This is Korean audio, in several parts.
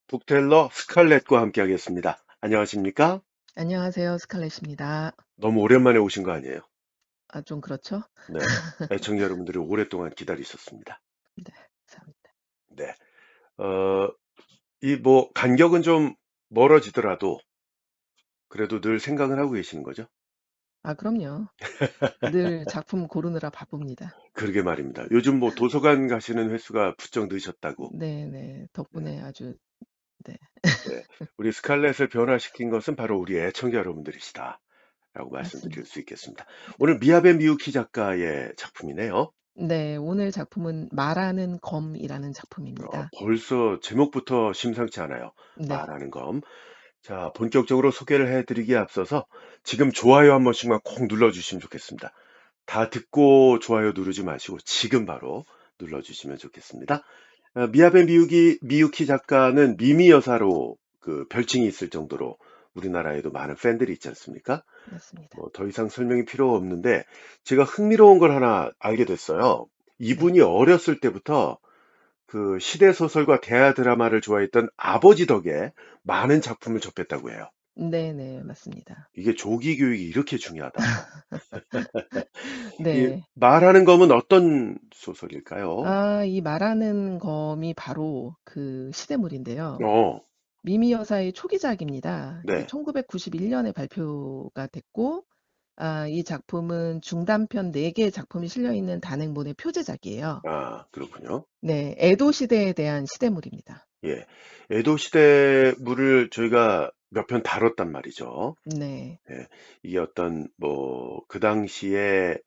북테일러 스칼렛과 함께하겠습니다. 안녕하십니까? 안녕하세요. 스칼렛입니다. 너무 오랜만에 오신 거 아니에요? 아, 좀 그렇죠? 네. 애청자 여러분들이 오랫동안 기다리셨습니다. 네, 감사합니다. 네. 어, 이 뭐 간격은 좀 멀어지더라도 그래도 늘 생각은 하고 계시는 거죠? 아, 그럼요. 늘 작품 고르느라 바쁩니다. 그러게 말입니다. 요즘 뭐 도서관 가시는 횟수가 부쩍 늘으셨다고. 네네. 네. 덕분에 아주, 네, 네. 우리 스칼렛을 변화시킨 것은 바로 우리 애청자 여러분들이시다. 라고 말씀드릴 맞습니다. 수 있겠습니다. 오늘 미야베 미유키 작가의 작품이네요. 네, 오늘 작품은 말하는 검이라는 작품입니다. 벌써 제목부터 심상치 않아요. 네, 말하는 검. 자, 본격적으로 소개를 해드리기에 앞서서 지금 좋아요 한 번씩만 꼭 눌러주시면 좋겠습니다. 다 듣고 좋아요 누르지 마시고 지금 바로 눌러주시면 좋겠습니다. 미야베 미유키 작가는 미미 여사로 그 별칭이 있을 정도로 우리나라에도 많은 팬들이 있지 않습니까? 맞습니다. 뭐 더 이상 설명이 필요 없는데 제가 흥미로운 걸 하나 알게 됐어요. 네, 이분이 어렸을 때부터 그 시대 소설과 대하 드라마를 좋아했던 아버지 덕에 많은 작품을 접했다고 해요. 네네, 맞습니다. 이게 조기 교육이 이렇게 중요하다. 이 네. 말하는 검은 어떤 소설일까요? 아, 이 말하는 검이 바로 그 시대물인데요. 어, 미미 여사의 초기작입니다. 이제 네. 1991년에 발표가 됐고, 이 작품은 중단편 4개의 작품이 실려 있는 단행본의 표제작이에요. 아, 그렇군요. 네, 에도 시대에 대한 시대물입니다. 예. 에도 시대물을 저희가 몇 편 다뤘단 말이죠. 네, 예. 이게 어떤 뭐 그 당시에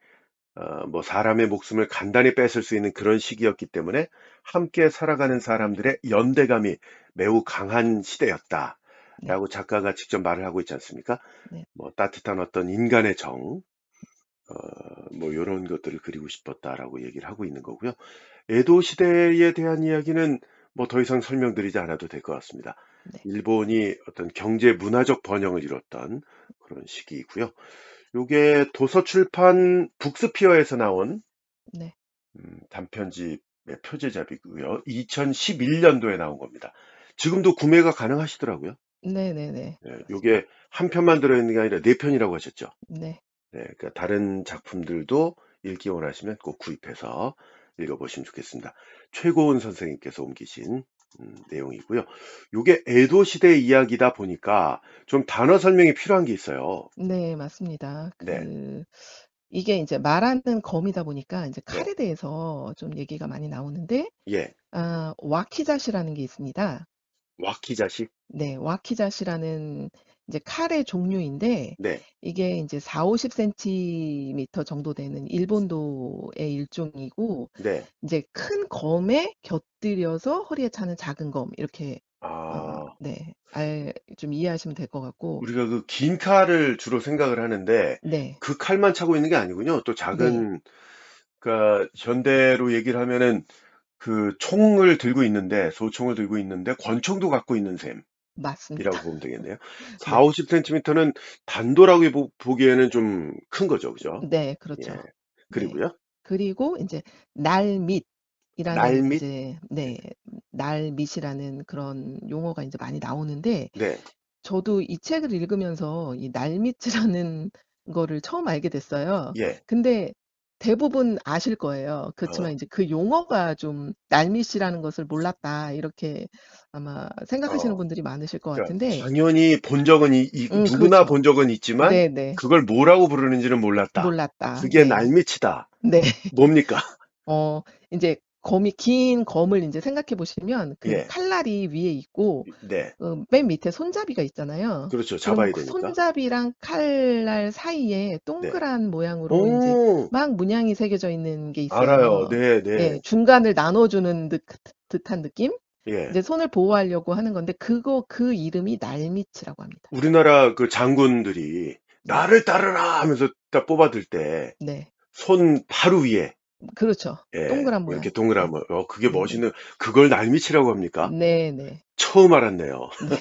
뭐 사람의 목숨을 간단히 뺏을 수 있는 그런 시기였기 때문에 함께 살아가는 사람들의 연대감이 매우 강한 네, 시대였다라고 작가가 직접 말을 하고 있지 않습니까? 네, 뭐 따뜻한 어떤 인간의 정, 뭐 이런 것들을 그리고 싶었다라고 얘기를 하고 있는 거고요. 에도 시대에 대한 이야기는 뭐 더 이상 설명드리지 않아도 될 것 같습니다. 네, 일본이 어떤 경제 문화적 번영을 이뤘던 그런 시기이고요. 요게 도서출판 북스피어에서 나온 네, 단편집의 표제작이고요. 2011년도에 나온 겁니다. 지금도 구매가 가능하시더라고요. 네, 네, 네, 예, 맞습니다. 요게 한 편만 들어있는 게 아니라 네 편이라고 하셨죠. 네, 네, 그러니까 다른 작품들도 읽기 원하시면 꼭 구입해서 읽어보시면 좋겠습니다. 최고은 선생님께서 옮기신 내용이고요. 요게 에도 시대 이야기다 보니까 좀 단어 설명이 필요한 게 있어요. 네, 맞습니다. 네, 이게 이제 말하는 검이다 보니까 이제 네, 칼에 대해서 좀 얘기가 많이 나오는데, 예, 와키자시라는 게 있습니다. 와키자식, 네, 와키자시라는 이제 칼의 종류인데 네, 이게 이제 4, 50cm 정도 되는 일본도의 일종이고 네, 이제 큰 검에 곁들여서 허리에 차는 작은 검 이렇게 아, 네, 좀 이해하시면 될 것 같고 우리가 그 긴 칼을 주로 생각을 하는데 네, 그 칼만 차고 있는 게 아니군요. 또 네, 작은, 그러니까 현대로 얘기를 하면은 그 총을 들고 있는데 소총을 들고 있는데 권총도 갖고 있는 맞습니다. 셈이라고 보면 되겠네요. 4, 네, 50cm는 단도라고 보기에는 좀 큰 거죠, 그죠? 네, 예. 그렇죠. 네. 그리고요, 그리고 이제 날밑이라는 날밑, 이제 네, 네, 날밑이라는 그런 용어가 이제 많이 나오는데 네, 저도 이 책을 읽으면서 이 날미치라는 거를 처음 알게 됐어요. 예, 근데 대부분 아실 거예요. 그렇지만 어, 이제 그 용어가 좀 날미씨라는 것을 몰랐다. 이렇게 아마 생각하시는 어. 분들이 많으실 것 그러니까 같은데, 당연히 본 적은 누구나 그렇죠. 본 적은 있지만 네네. 그걸 뭐라고 부르는지는 몰랐다. 몰랐다. 그게 네. 날밑이다. 네. 뭡니까? 어, 이제 긴 검을 이제 생각해 보시면 그 예, 칼날이 위에 있고 네, 맨 밑에 손잡이가 있잖아요. 그렇죠. 그러면 잡아야 그 되니까. 손잡이랑 칼날 사이에 네. 동그란 모양으로 이제 오, 막 문양이 새겨져 있는 게 알아요. 있어요. 네, 예, 네. 중간을 나눠주는 듯한 느낌? 예. 이제 손을 보호하려고 하는 건데 그 이름이 날미치라고 합니다. 우리나라 그 장군들이 네, 나를 따르라 하면서 딱 뽑아들 때 네, 손 바로 위에 그렇죠. 예, 동그란 이렇게 모양. 네, 동그라미 그게 네, 네, 멋있는 그걸 날밑이라고 합니까? 네, 네, 처음 알았네요. 네.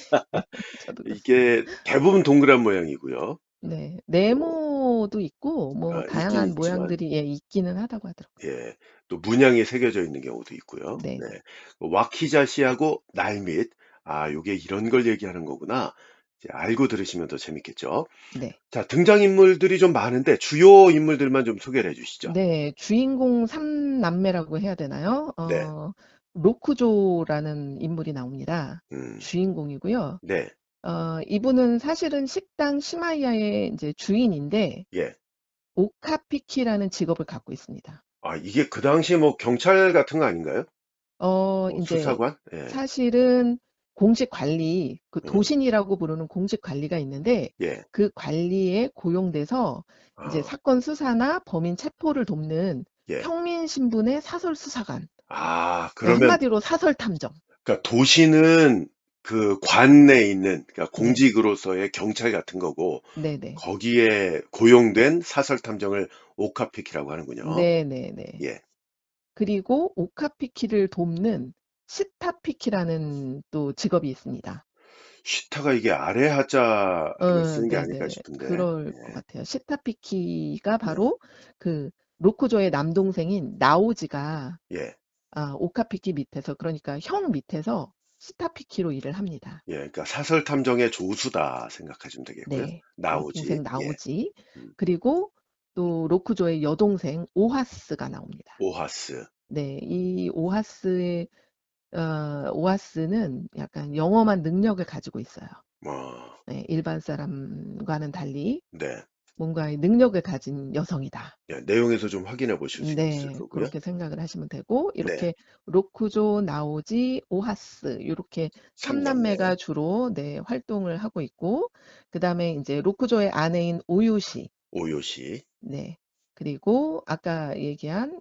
저도 그렇습니다. 이게 대부분 동그란 모양이고요. 네, 또 네모도 있고 뭐 있긴 다양한 있지만 모양들이 있기는 하다고 하더라고요. 예, 또 문양이 새겨져 있는 경우도 있고요. 네. 네, 와키자시하고 날밑 아, 요게 이런 걸 얘기하는 거구나. 이제 알고 들으시면 더 재밌겠죠. 네. 자, 등장인물들이 좀 많은데 주요 인물들만 좀 소개를 해주시죠. 네, 주인공 3남매라고 해야 되나요? 네, 로쿠조라는 인물이 나옵니다. 음, 주인공이고요. 네, 이분은 사실은 식당 시마이야의 이제 주인인데 예. 오카피키라는 직업을 갖고 있습니다. 아, 이게 그 당시에 뭐 경찰 같은 거 아닌가요? 뭐 이제 수사관? 예, 사실은 공직 관리, 그 음, 도신이라고 부르는 공직 관리가 있는데 예. 그 관리에 고용돼서 이제 아, 사건 수사나 범인 체포를 돕는 예. 평민 신분의 사설 수사관. 아, 네, 그러면, 한마디로 사설 탐정. 그러니까 도시는 그 관내에 있는, 그러니까 네, 공직으로서의 경찰 같은 거고, 네네. 거기에 고용된 사설 탐정을 오카피키라고 하는군요. 네네네. 예. 그리고 오카피키를 돕는 시타피키라는 또 직업이 있습니다. 쉬타가 이게 아래 하자를 쓰는 게 아닐까 네네. 싶은데, 그럴 것 예, 같아요. 시타피키가 네, 바로 그 로쿠조의 남동생인 나오지가 예, 오카피키 밑에서 그러니까 형 밑에서 시타피키로 일을 합니다. 예. 그러니까 사설 탐정의 조수다 생각하시면 되겠고요. 네. 나오지, 동생 예, 나오지. 음, 그리고 또 로쿠조의 여동생 오하스가 나옵니다. 오하스, 네. 이 오하스는 약간 영험한 능력을 가지고 있어요. 뭐, 네, 일반 사람과는 달리 네, 뭔가의 능력을 가진 여성이다. 예, 내용에서 좀 확인해 보실 수 있을 네, 거고요. 그렇게 생각을 하시면 되고, 네, 이렇게 로쿠조, 나오지, 오하스, 이렇게 삼남매, 삼남매가 주로 네, 활동을 하고 있고, 그 다음에 이제 로쿠조의 아내인 오유시, 오요시, 네, 그리고 아까 얘기한,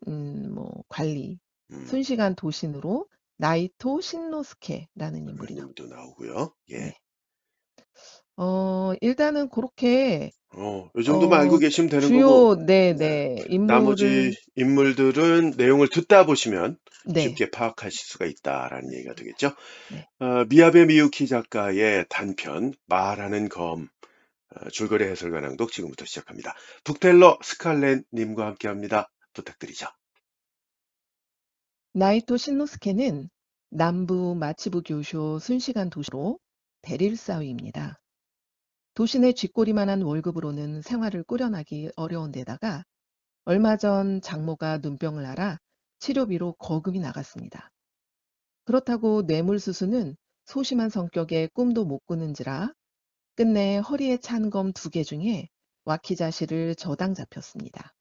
관리, 음, 순시간 도신으로 나이토 신노스케라는 그런 인물이 인물도 나옵니다. 나오고요. 예, 네. 일단은 그렇게, 이 정도만 알고 계시면 되는 거고, 주요, 네, 네, 네, 나머지 인물을, 인물들은 내용을 듣다 보시면 네, 쉽게 파악하실 수가 있다라는 얘기가 맞습니다. 되겠죠. 네. 미야베 미유키 작가의 단편 말하는 검 줄거리 해설과 낭독 지금부터 시작합니다. 북텔러 스칼렛 님과 함께합니다. 부탁드리죠. 나이토 신노스케는 남부 마치부 교쇼 순시간 도시로 대릴사위입니다. 도시내 쥐꼬리만한 월급으로는 생활을 꾸려나기 어려운 데다가 얼마 전 장모가 눈병을 앓아 치료비로 거금이 나갔습니다. 그렇다고 뇌물수수는 소심한 성격에 꿈도 못 꾸는지라 끝내 허리에 찬 검 2개 중에 와키자시를 저당 잡혔습니다.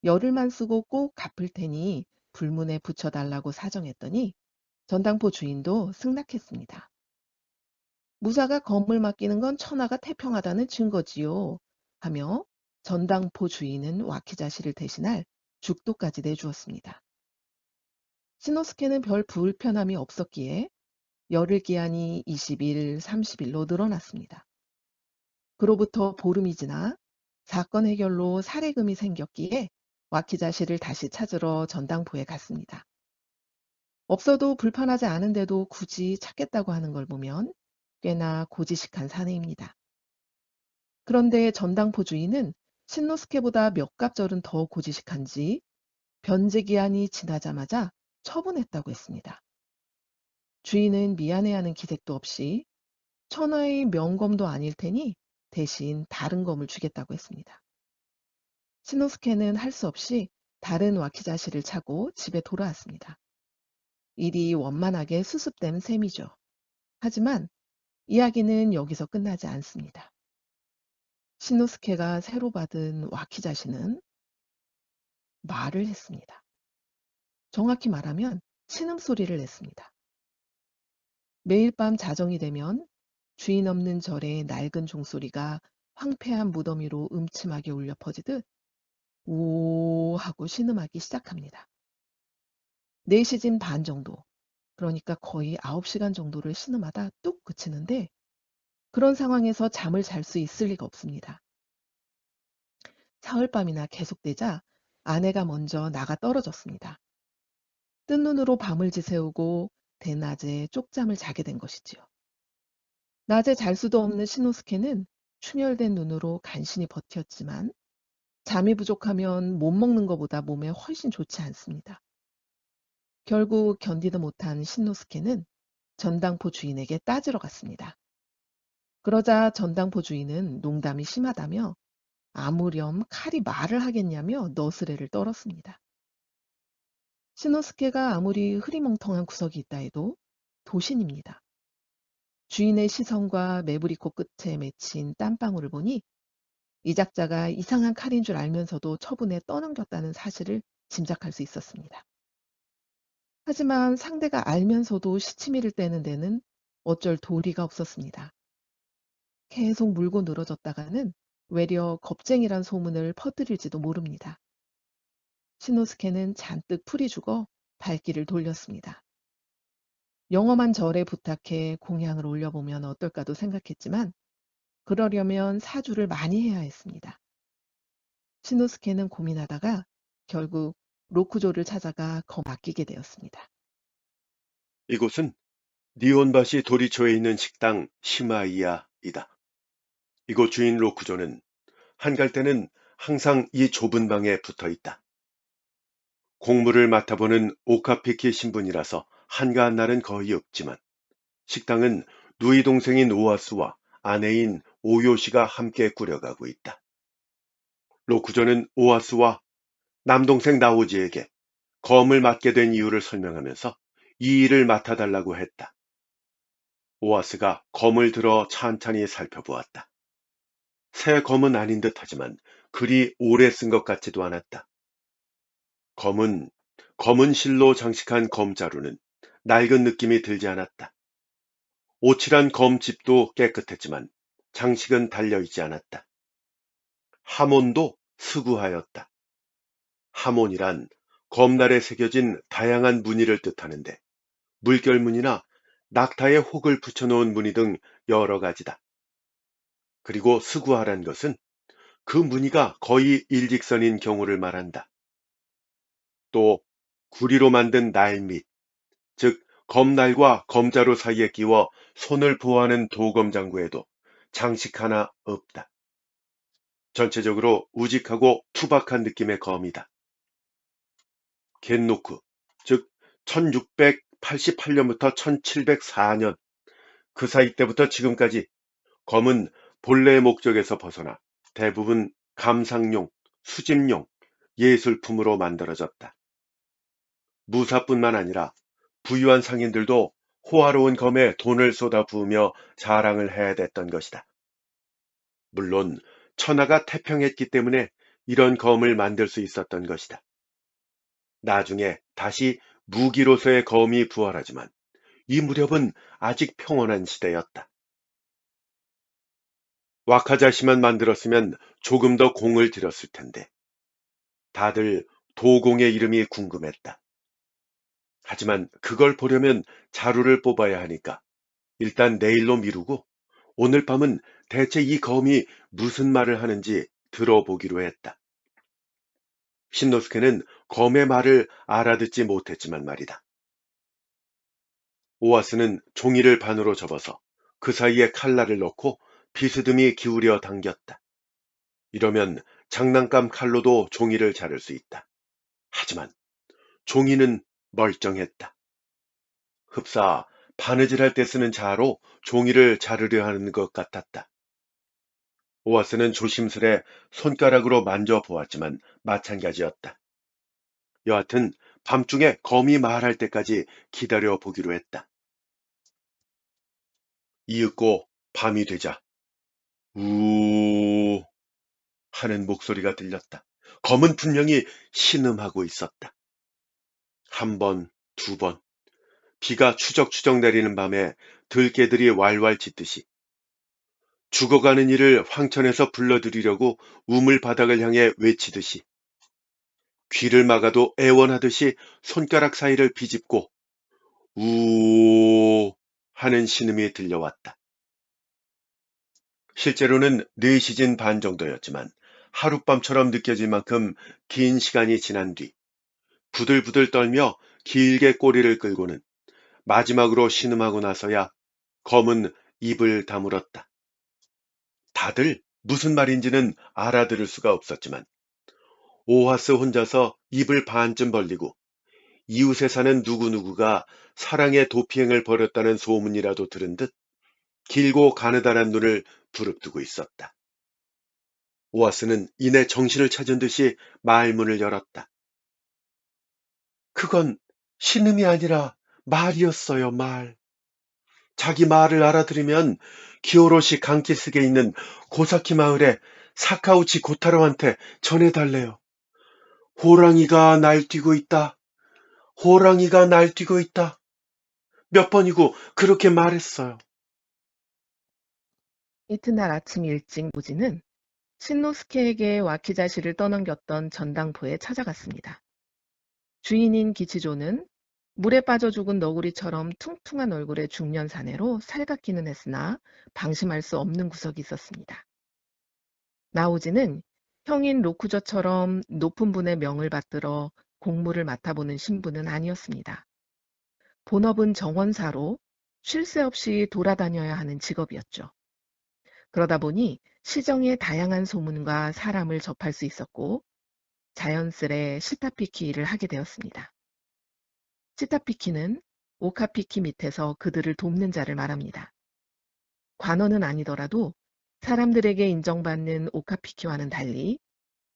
열흘만 쓰고 꼭 갚을 테니 불문에 붙여달라고 사정했더니 전당포 주인도 승낙했습니다. 무사가 검을 맡기는 건 천하가 태평하다는 증거지요. 하며 전당포 주인은 와키자시를 대신할 죽도까지 내주었습니다. 시노스케는 별 불편함이 없었기에 열흘 기한이 20일, 30일로 늘어났습니다. 그로부터 보름이 지나 사건 해결로 살해금이 생겼기에 와키자시를 다시 찾으러 전당포에 갔습니다. 없어도 불편하지 않은데도 굳이 찾겠다고 하는 걸 보면 꽤나 고지식한 사내입니다. 그런데 전당포 주인은 신노스케보다 몇 갑절은 더 고지식한지 변제 기한이 지나자마자 처분했다고 했습니다. 주인은 미안해하는 기색도 없이 천하의 명검도 아닐 테니 대신 다른 검을 주겠다고 했습니다. 신노스케는 할 수 없이 다른 와키자시를 차고 집에 돌아왔습니다. 일이 원만하게 수습된 셈이죠. 하지만 이야기는 여기서 끝나지 않습니다. 신노스케가 새로 받은 와키자시는 말을 했습니다. 정확히 말하면 신음소리를 냈습니다. 매일 밤 자정이 되면 주인 없는 절의 낡은 종소리가 황폐한 무더미로 음침하게 울려 퍼지듯 오 하고 신음하기 시작합니다. 4시진 반 정도, 그러니까 거의 9시간 정도를 신음하다 뚝 그치는데 그런 상황에서 잠을 잘 수 있을 리가 없습니다. 사흘밤이나 계속되자 아내가 먼저 나가 떨어졌습니다. 뜬 눈으로 밤을 지새우고 대낮에 쪽잠을 자게 된 것이지요. 낮에 잘 수도 없는 신호스케는 충혈된 눈으로 간신히 버텼지만 잠이 부족하면 못 먹는 것보다 몸에 훨씬 좋지 않습니다. 결국 견디도 못한 신노스케는 전당포 주인에게 따지러 갔습니다. 그러자 전당포 주인은 농담이 심하다며 아무렴 칼이 말을 하겠냐며 너스레를 떨었습니다. 신노스케가 아무리 흐리멍텅한 구석이 있다 해도 도신입니다. 주인의 시선과 매부리코 끝에 맺힌 땀방울을 보니 이 작자가 이상한 칼인 줄 알면서도 처분에 떠넘겼다는 사실을 짐작할 수 있었습니다. 하지만 상대가 알면서도 시치미를 떼는 데는 어쩔 도리가 없었습니다. 계속 물고 늘어졌다가는 외려 겁쟁이란 소문을 퍼뜨릴지도 모릅니다. 신노스케는 잔뜩 풀이 죽어 발길을 돌렸습니다. 영험한 절에 부탁해 공양을 올려보면 어떨까도 생각했지만 그러려면 사주를 많이 해야 했습니다. 신노스케는 고민하다가 결국 로쿠조를 찾아가 맡기게 되었습니다. 이곳은 니온바시 도리초에 있는 식당 시마이야이다. 이곳 주인 로쿠조는 한갈 때는 항상 이 좁은 방에 붙어 있다. 공무를 맡아보는 오카피키 신분이라서 한가한 날은 거의 없지만 식당은 누이 동생인 오아스와 아내인 오요시가 함께 꾸려가고 있다. 로쿠조는 오아스와 남동생 나오지에게 검을 맡게 된 이유를 설명하면서 이 일을 맡아달라고 했다. 오아스가 검을 들어 찬찬히 살펴보았다. 새 검은 아닌 듯하지만 그리 오래 쓴 것 같지도 않았다. 검은 실로 장식한 검자루는 낡은 느낌이 들지 않았다. 오칠한 검집도 깨끗했지만 장식은 달려있지 않았다. 하몬도 수구하였다. 하몬이란 검날에 새겨진 다양한 무늬를 뜻하는데 물결무늬나 낙타의 혹을 붙여놓은 무늬 등 여러 가지다. 그리고 수구하란 것은 그 무늬가 거의 일직선인 경우를 말한다. 또 구리로 만든 날밑, 즉 검날과 검자루 사이에 끼워 손을 보호하는 도검장구에도 장식 하나 없다. 전체적으로 우직하고 투박한 느낌의 검이다. 겐노쿠, 즉 1688년부터 1704년 그 사이 때부터 지금까지 검은 본래의 목적에서 벗어나 대부분 감상용, 수집용, 예술품으로 만들어졌다. 무사뿐만 아니라 부유한 상인들도 호화로운 검에 돈을 쏟아 부으며 자랑을 해야 됐던 것이다. 물론 천하가 태평했기 때문에 이런 검을 만들 수 있었던 것이다. 나중에 다시 무기로서의 검이 부활하지만 이 무렵은 아직 평온한 시대였다. 와카자시만 만들었으면 조금 더 공을 들였을 텐데 다들 도공의 이름이 궁금했다. 하지만 그걸 보려면 자루를 뽑아야 하니까 일단 내일로 미루고 오늘 밤은 대체 이 검이 무슨 말을 하는지 들어보기로 했다. 신노스케는 검의 말을 알아듣지 못했지만 말이다. 오아스는 종이를 반으로 접어서 그 사이에 칼날을 넣고 비스듬히 기울여 당겼다. 이러면 장난감 칼로도 종이를 자를 수 있다. 하지만 종이는 멀쩡했다. 흡사 바느질할 때 쓰는 자로 종이를 자르려 하는 것 같았다. 오아스는 조심스레 손가락으로 만져보았지만 마찬가지였다. 여하튼 밤중에 검이 말할 때까지 기다려 보기로 했다. 이윽고 밤이 되자 우 하는 목소리가 들렸다. 검은 분명히 신음하고 있었다. 한 번, 두 번, 비가 추적추적 내리는 밤에 들개들이 왈왈 짖듯이 죽어가는 이를 황천에서 불러들이려고 우물 바닥을 향해 외치듯이 귀를 막아도 애원하듯이 손가락 사이를 비집고 우 하는 신음이 들려왔다. 실제로는 4시즌 반 정도였지만 하룻밤처럼 느껴질 만큼 긴 시간이 지난 뒤 부들부들 떨며 길게 꼬리를 끌고는 마지막으로 신음하고 나서야 검은 입을 다물었다. 다들 무슨 말인지는 알아들을 수가 없었지만 오하스 혼자서 입을 반쯤 벌리고 이웃에 사는 누구누구가 사랑의 도피행을 벌였다는 소문이라도 들은 듯 길고 가느다란 눈을 부릅뜨고 있었다. 오아스는 이내 정신을 찾은 듯이 말문을 열었다. 그건 신음이 아니라 말이었어요, 말. 자기 말을 알아들으면 기오로시 강키스에 있는 고사키 마을의 사카우치 고타로한테 전해달래요. 호랑이가 날뛰고 있다. 호랑이가 날뛰고 있다. 몇 번이고 그렇게 말했어요. 이튿날 아침 일찍 노지는 신노스케에게 와키자시를 떠넘겼던 전당포에 찾아갔습니다. 주인인 기치조는 물에 빠져 죽은 너구리처럼 퉁퉁한 얼굴의 중년 사내로 살갑기는 했으나 방심할 수 없는 구석이 있었습니다. 나오지는 형인 로쿠저처럼 높은 분의 명을 받들어 공무를 맡아보는 신분은 아니었습니다. 본업은 정원사로 쉴 새 없이 돌아다녀야 하는 직업이었죠. 그러다 보니 시정의 다양한 소문과 사람을 접할 수 있었고 자연스레 시타피키 일을 하게 되었습니다. 시타피키는 오카피키 밑에서 그들을 돕는 자를 말합니다. 관원은 아니더라도 사람들에게 인정받는 오카피키와는 달리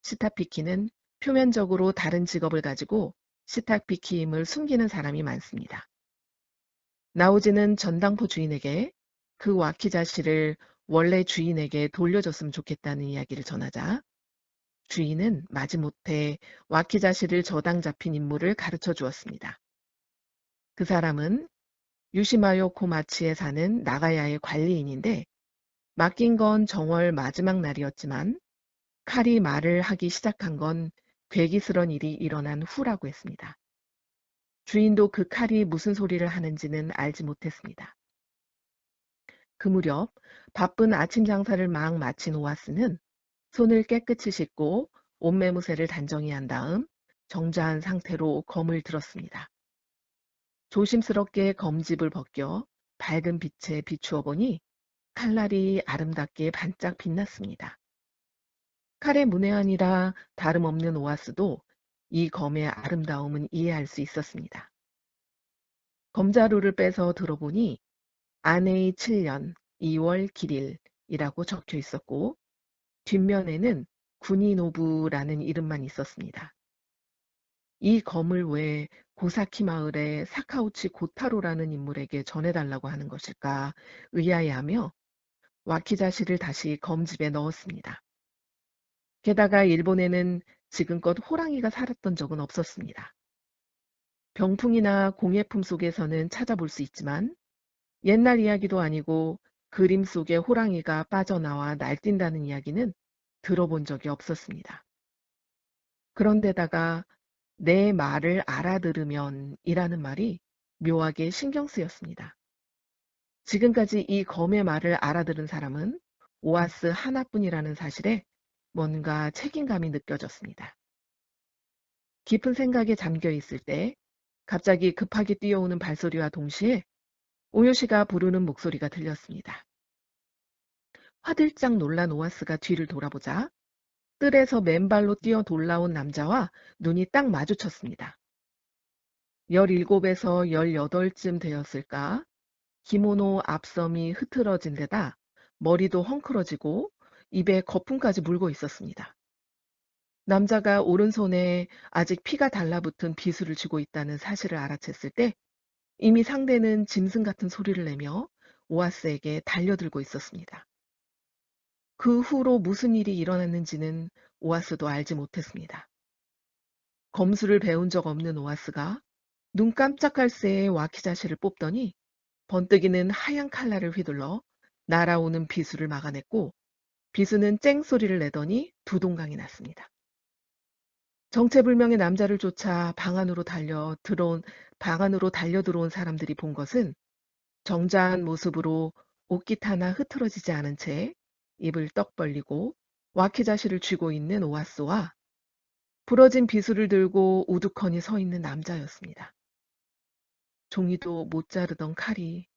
시타피키는 표면적으로 다른 직업을 가지고 시타피키임을 숨기는 사람이 많습니다. 나오지는 전당포 주인에게 그 와키자시를 원래 주인에게 돌려줬으면 좋겠다는 이야기를 전하자 주인은 마지못해 와키자시를 저당 잡힌 인물을 가르쳐 주었습니다. 그 사람은 유시마요 코마치에 사는 나가야의 관리인인데 맡긴 건 정월 마지막 날이었지만 칼이 말을 하기 시작한 건 괴기스런 일이 일어난 후라고 했습니다. 주인도 그 칼이 무슨 소리를 하는지는 알지 못했습니다. 그 무렵 바쁜 아침 장사를 막 마친 오아스는 손을 깨끗이 씻고 옷매무새를 단정히 한 다음 정자한 상태로 검을 들었습니다. 조심스럽게 검집을 벗겨 밝은 빛에 비추어 보니 칼날이 아름답게 반짝 빛났습니다. 칼의 문외한이라 다름없는 오아스도 이 검의 아름다움은 이해할 수 있었습니다. 검자루를 빼서 들어보니 아내의 7년 2월 길일이라고 적혀 있었고 뒷면에는 구니노부라는 이름만 있었습니다. 이 검을 왜 고사키 마을의 사카우치 고타로라는 인물에게 전해달라고 하는 것일까 의아해하며 와키자시를 다시 검집에 넣었습니다. 게다가 일본에는 지금껏 호랑이가 살았던 적은 없었습니다. 병풍이나 공예품 속에서는 찾아볼 수 있지만 옛날 이야기도 아니고 그림 속에 호랑이가 빠져나와 날뛴다는 이야기는 들어본 적이 없었습니다. 그런데다가 내 말을 알아들으면 이라는 말이 묘하게 신경 쓰였습니다. 지금까지 이 검의 말을 알아들은 사람은 오아스 하나뿐이라는 사실에 뭔가 책임감이 느껴졌습니다. 깊은 생각에 잠겨 있을 때 갑자기 급하게 뛰어오는 발소리와 동시에 오요시가 부르는 목소리가 들렸습니다. 화들짝 놀란 오아스가 뒤를 돌아보자 뜰에서 맨발로 뛰어 돌아온 남자와 눈이 딱 마주쳤습니다. 17에서 18쯤 되었을까? 기모노 앞섬이 흐트러진 데다 머리도 헝클어지고 입에 거품까지 물고 있었습니다. 남자가 오른손에 아직 피가 달라붙은 비수를 쥐고 있다는 사실을 알아챘을 때 이미 상대는 짐승 같은 소리를 내며 오아스에게 달려들고 있었습니다. 그 후로 무슨 일이 일어났는지는 오아스도 알지 못했습니다. 검수를 배운 적 없는 오아스가 눈 깜짝할 새에 와키자시를 뽑더니 번뜩이는 하얀 칼날을 휘둘러 날아오는 비수를 막아냈고 비수는 쨍소리를 내더니 두 동강이 났습니다. 정체불명의 남자를 쫓아 방 안으로 달려 들어온 사람들이 본 것은 정자한 모습으로 옷깃 하나 흐트러지지 않은 채 입을 떡 벌리고 와키자시를 쥐고 있는 오아스와 부러진 비수를 들고 우두커니 서 있는 남자였습니다. 종이도 못 자르던 칼이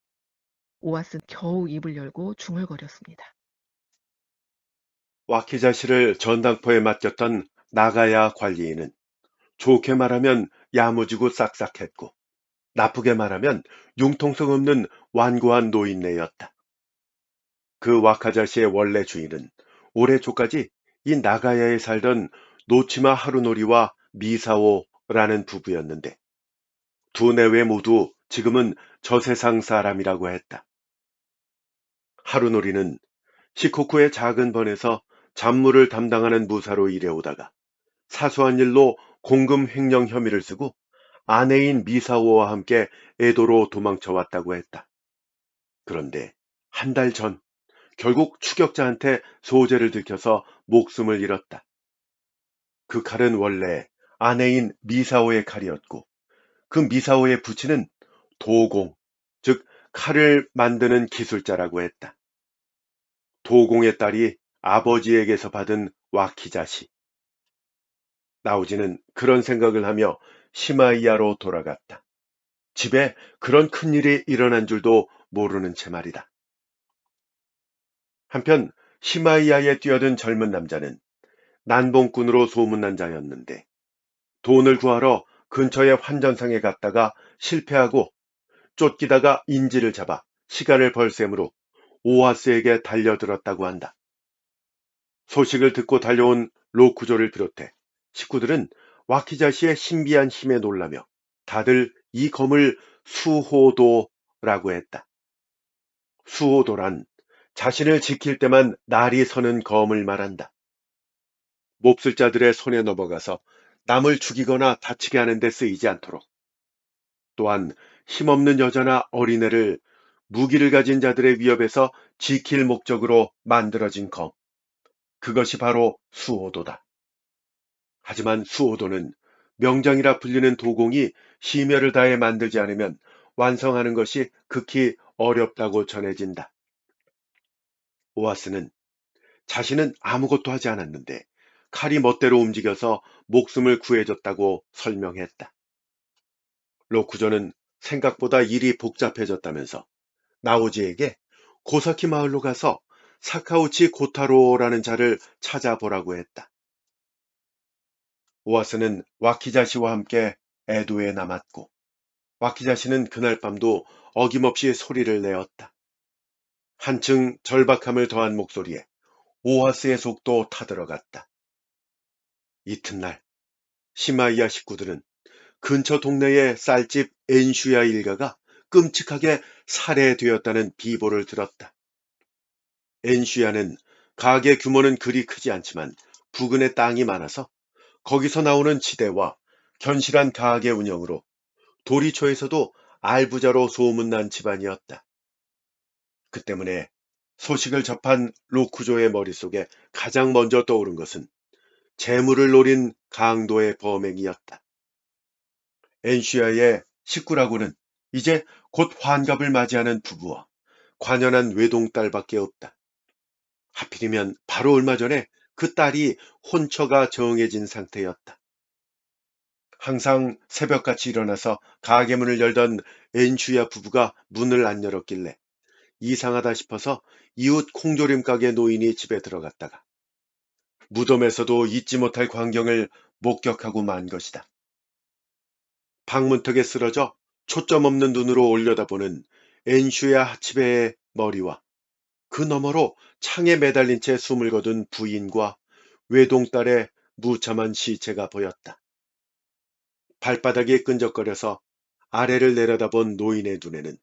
오아스는 겨우 입을 열고 중얼거렸습니다. 와키자시를 전당포에 맡겼던 나가야 관리인은 좋게 말하면 야무지고 싹싹했고 나쁘게 말하면 융통성 없는 완고한 노인네였다. 그 와카자시의 원래 주인은 올해 초까지 이 나가야에 살던 노치마 하루노리와 미사오라는 부부였는데 두 내외 모두 지금은 저세상 사람이라고 했다. 하루노리는 시코쿠의 작은 번에서 잡무를 담당하는 무사로 일해오다가 사소한 일로 공금 횡령 혐의를 쓰고 아내인 미사오와 함께 에도로 도망쳐 왔다고 했다. 그런데 한 달 전 결국 추격자한테 소재를 들켜서 목숨을 잃었다. 그 칼은 원래 아내인 미사오의 칼이었고 그 미사오의 부친은 도공, 즉 칼을 만드는 기술자라고 했다. 도공의 딸이 아버지에게서 받은 와키자시. 나오지는 그런 생각을 하며 시마이야로 돌아갔다. 집에 그런 큰일이 일어난 줄도 모르는 채 말이다. 한편 시마이야에 뛰어든 젊은 남자는 난봉꾼으로 소문난 자였는데 돈을 구하러 근처의 환전상에 갔다가 실패하고 쫓기다가 인지를 잡아 시간을 벌셈으로 오하스에게 달려들었다고 한다. 소식을 듣고 달려온 로쿠조를 비롯해 식구들은 와키자시의 신비한 힘에 놀라며 다들 이 검을 수호도라고 했다. 수호도란 자신을 지킬 때만 날이 서는 검을 말한다. 몹쓸 자들의 손에 넘어가서 남을 죽이거나 다치게 하는 데 쓰이지 않도록 또한 힘없는 여자나 어린애를 무기를 가진 자들의 위협에서 지킬 목적으로 만들어진 검. 그것이 바로 수호도다. 하지만 수호도는 명장이라 불리는 도공이 심혈을 다해 만들지 않으면 완성하는 것이 극히 어렵다고 전해진다. 오아스는 자신은 아무것도 하지 않았는데 칼이 멋대로 움직여서 목숨을 구해줬다고 설명했다. 로쿠조는 생각보다 일이 복잡해졌다면서 나오지에게 고사키 마을로 가서 사카우치 고타로라는 자를 찾아보라고 했다. 오아스는 와키자시와 함께 에도에 남았고 와키자시는 그날 밤도 어김없이 소리를 내었다. 한층 절박함을 더한 목소리에 오아스의 속도 타들어갔다. 이튿날 시마이야 식구들은 근처 동네의 쌀집 엔슈야 일가가 끔찍하게 살해되었다는 비보를 들었다. 엔슈야는 가게 규모는 그리 크지 않지만 부근에 땅이 많아서 거기서 나오는 지대와 견실한 가게 운영으로 도리초에서도 알부자로 소문난 집안이었다. 그 때문에 소식을 접한 로쿠조의 머릿속에 가장 먼저 떠오른 것은 재물을 노린 강도의 범행이었다. 엔슈야의 식구라고는 이제 곧 환갑을 맞이하는 부부와 관연한 외동딸밖에 없다. 하필이면 바로 얼마 전에 그 딸이 혼처가 정해진 상태였다. 항상 새벽같이 일어나서 가게 문을 열던 엔슈야 부부가 문을 안 열었길래 이상하다 싶어서 이웃 콩조림 가게 노인이 집에 들어갔다가 무덤에서도 잊지 못할 광경을 목격하고 만 것이다. 방문턱에 쓰러져 초점 없는 눈으로 올려다보는 엔슈야 하치베의 머리와 그 너머로 창에 매달린 채 숨을 거둔 부인과 외동딸의 무참한 시체가 보였다. 발바닥이 끈적거려서 아래를 내려다본 노인의 눈에는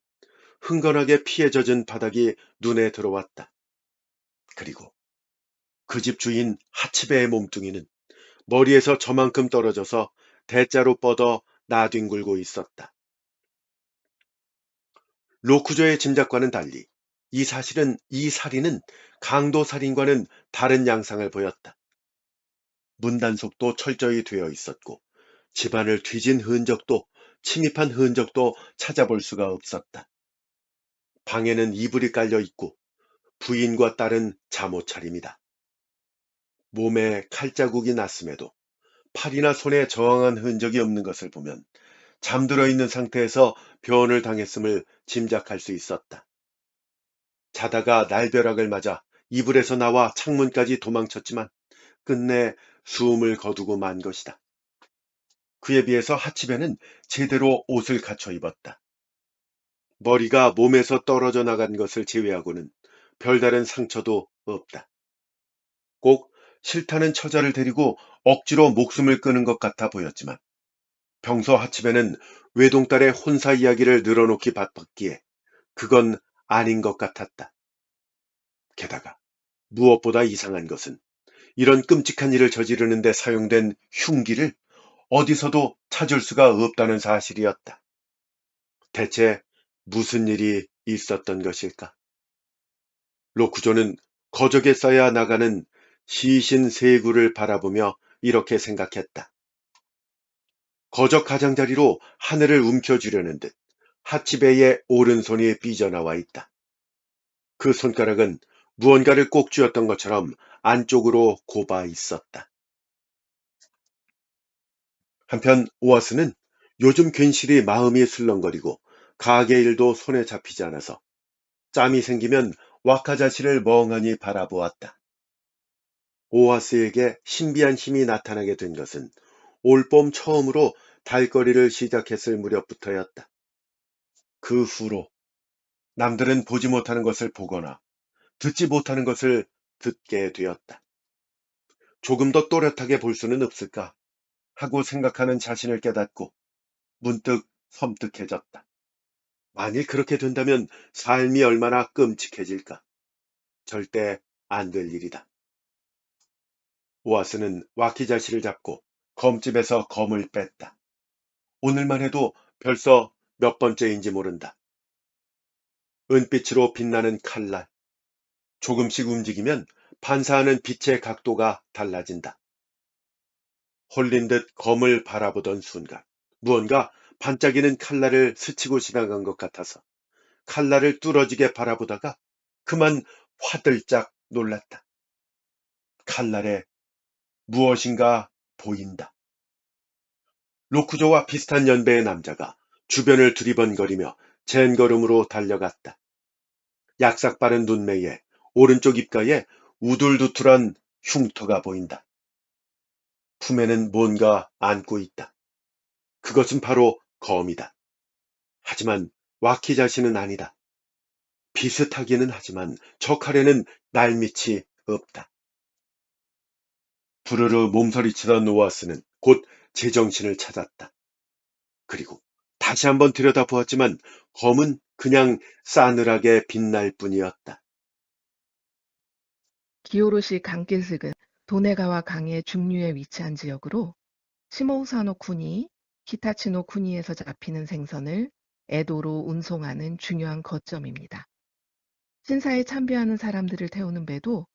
흥건하게 피에 젖은 바닥이 눈에 들어왔다. 그리고 그 집 주인 하치베의 몸뚱이는 머리에서 저만큼 떨어져서 대자로 뻗어 나뒹굴고 있었다. 로쿠조의 짐작과는 달리 이 살인은 강도 살인과는 다른 양상을 보였다. 문단속도 철저히 되어 있었고 집안을 뒤진 흔적도 침입한 흔적도 찾아볼 수가 없었다. 방에는 이불이 깔려 있고 부인과 딸은 잠옷 차림이다. 몸에 칼자국이 났음에도 팔이나 손에 저항한 흔적이 없는 것을 보면 잠들어 있는 상태에서 변을 당했음을 짐작할 수 있었다. 자다가 날벼락을 맞아 이불에서 나와 창문까지 도망쳤지만 끝내 숨을 거두고 만 것이다. 그에 비해서 하치베는 제대로 옷을 갖춰 입었다. 머리가 몸에서 떨어져 나간 것을 제외하고는 별다른 상처도 없다. 꼭 싫다는 처자를 데리고 억지로 목숨을 끊은 것 같아 보였지만 평소 하치베는 외동딸의 혼사 이야기를 늘어놓기 바빴기에 그건 아닌 것 같았다. 게다가 무엇보다 이상한 것은 이런 끔찍한 일을 저지르는 데 사용된 흉기를 어디서도 찾을 수가 없다는 사실이었다. 대체 무슨 일이 있었던 것일까? 로쿠조는 거적에 쌓여 나가는 시신 세구를 바라보며 이렇게 생각했다. 거적 가장자리로 하늘을 움켜쥐려는 듯 하치베의 오른손이 삐져나와 있다. 그 손가락은 무언가를 꼭 쥐었던 것처럼 안쪽으로 곱아 있었다. 한편 오아스는 요즘 괜시리 마음이 술렁거리고 가게 일도 손에 잡히지 않아서 짬이 생기면 와카자시를 멍하니 바라보았다. 오아스에게 신비한 힘이 나타나게 된 것은 올봄 처음으로 달거리를 시작했을 무렵부터였다. 그 후로 남들은 보지 못하는 것을 보거나 듣지 못하는 것을 듣게 되었다. 조금 더 또렷하게 볼 수는 없을까 하고 생각하는 자신을 깨닫고 문득 섬뜩해졌다. 만일 그렇게 된다면 삶이 얼마나 끔찍해질까. 절대 안 될 일이다. 오아스는 와키자시를 잡고 검집에서 검을 뺐다. 오늘만 해도 벌써 몇 번째인지 모른다. 은빛으로 빛나는 칼날. 조금씩 움직이면 반사하는 빛의 각도가 달라진다. 홀린 듯 검을 바라보던 순간 무언가 반짝이는 칼날을 스치고 지나간 것 같아서 칼날을 뚫어지게 바라보다가 그만 화들짝 놀랐다. 칼날에 무엇인가 보인다. 로쿠조와 비슷한 연배의 남자가 주변을 두리번거리며 젠걸음으로 달려갔다. 약삭 빠른 눈매에 오른쪽 입가에 우둘두툴한 흉터가 보인다. 품에는 뭔가 안고 있다. 그것은 바로 검이다. 하지만 와키 자신은 아니다. 비슷하기는 하지만 저 칼에는 날밑이 없다. 부르르 몸서리치던 노아스는 곧 제정신을 찾았다. 그리고 다시 한번 들여다보았지만 검은 그냥 싸늘하게 빛날 뿐이었다. 기요로시 강길슥은 도네가와 강의 중류에 위치한 지역으로 시모우사노 쿠니, 히타치노 쿠니에서 잡히는 생선을 에도로 운송하는 중요한 거점입니다. 신사에 참배하는 사람들을 태우는 배도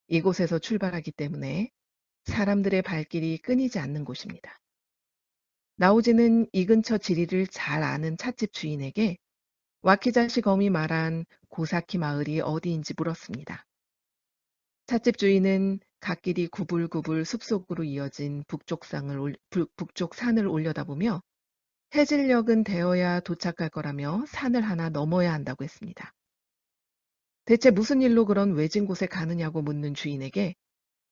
이곳에서 출발하기 때문에 사람들의 발길이 끊이지 않는 곳입니다. 나오지는 이 근처 지리를 잘 아는 찻집 주인에게 와키자시 검이 말한 고사키 마을이 어디인지 물었습니다. 찻집 주인은 갓길이 구불구불 숲속으로 이어진 북쪽 산을 올려다보며 해질녘은 되어야 도착할 거라며 산을 하나 넘어야 한다고 했습니다. 대체 무슨 일로 그런 외진 곳에 가느냐고 묻는 주인에게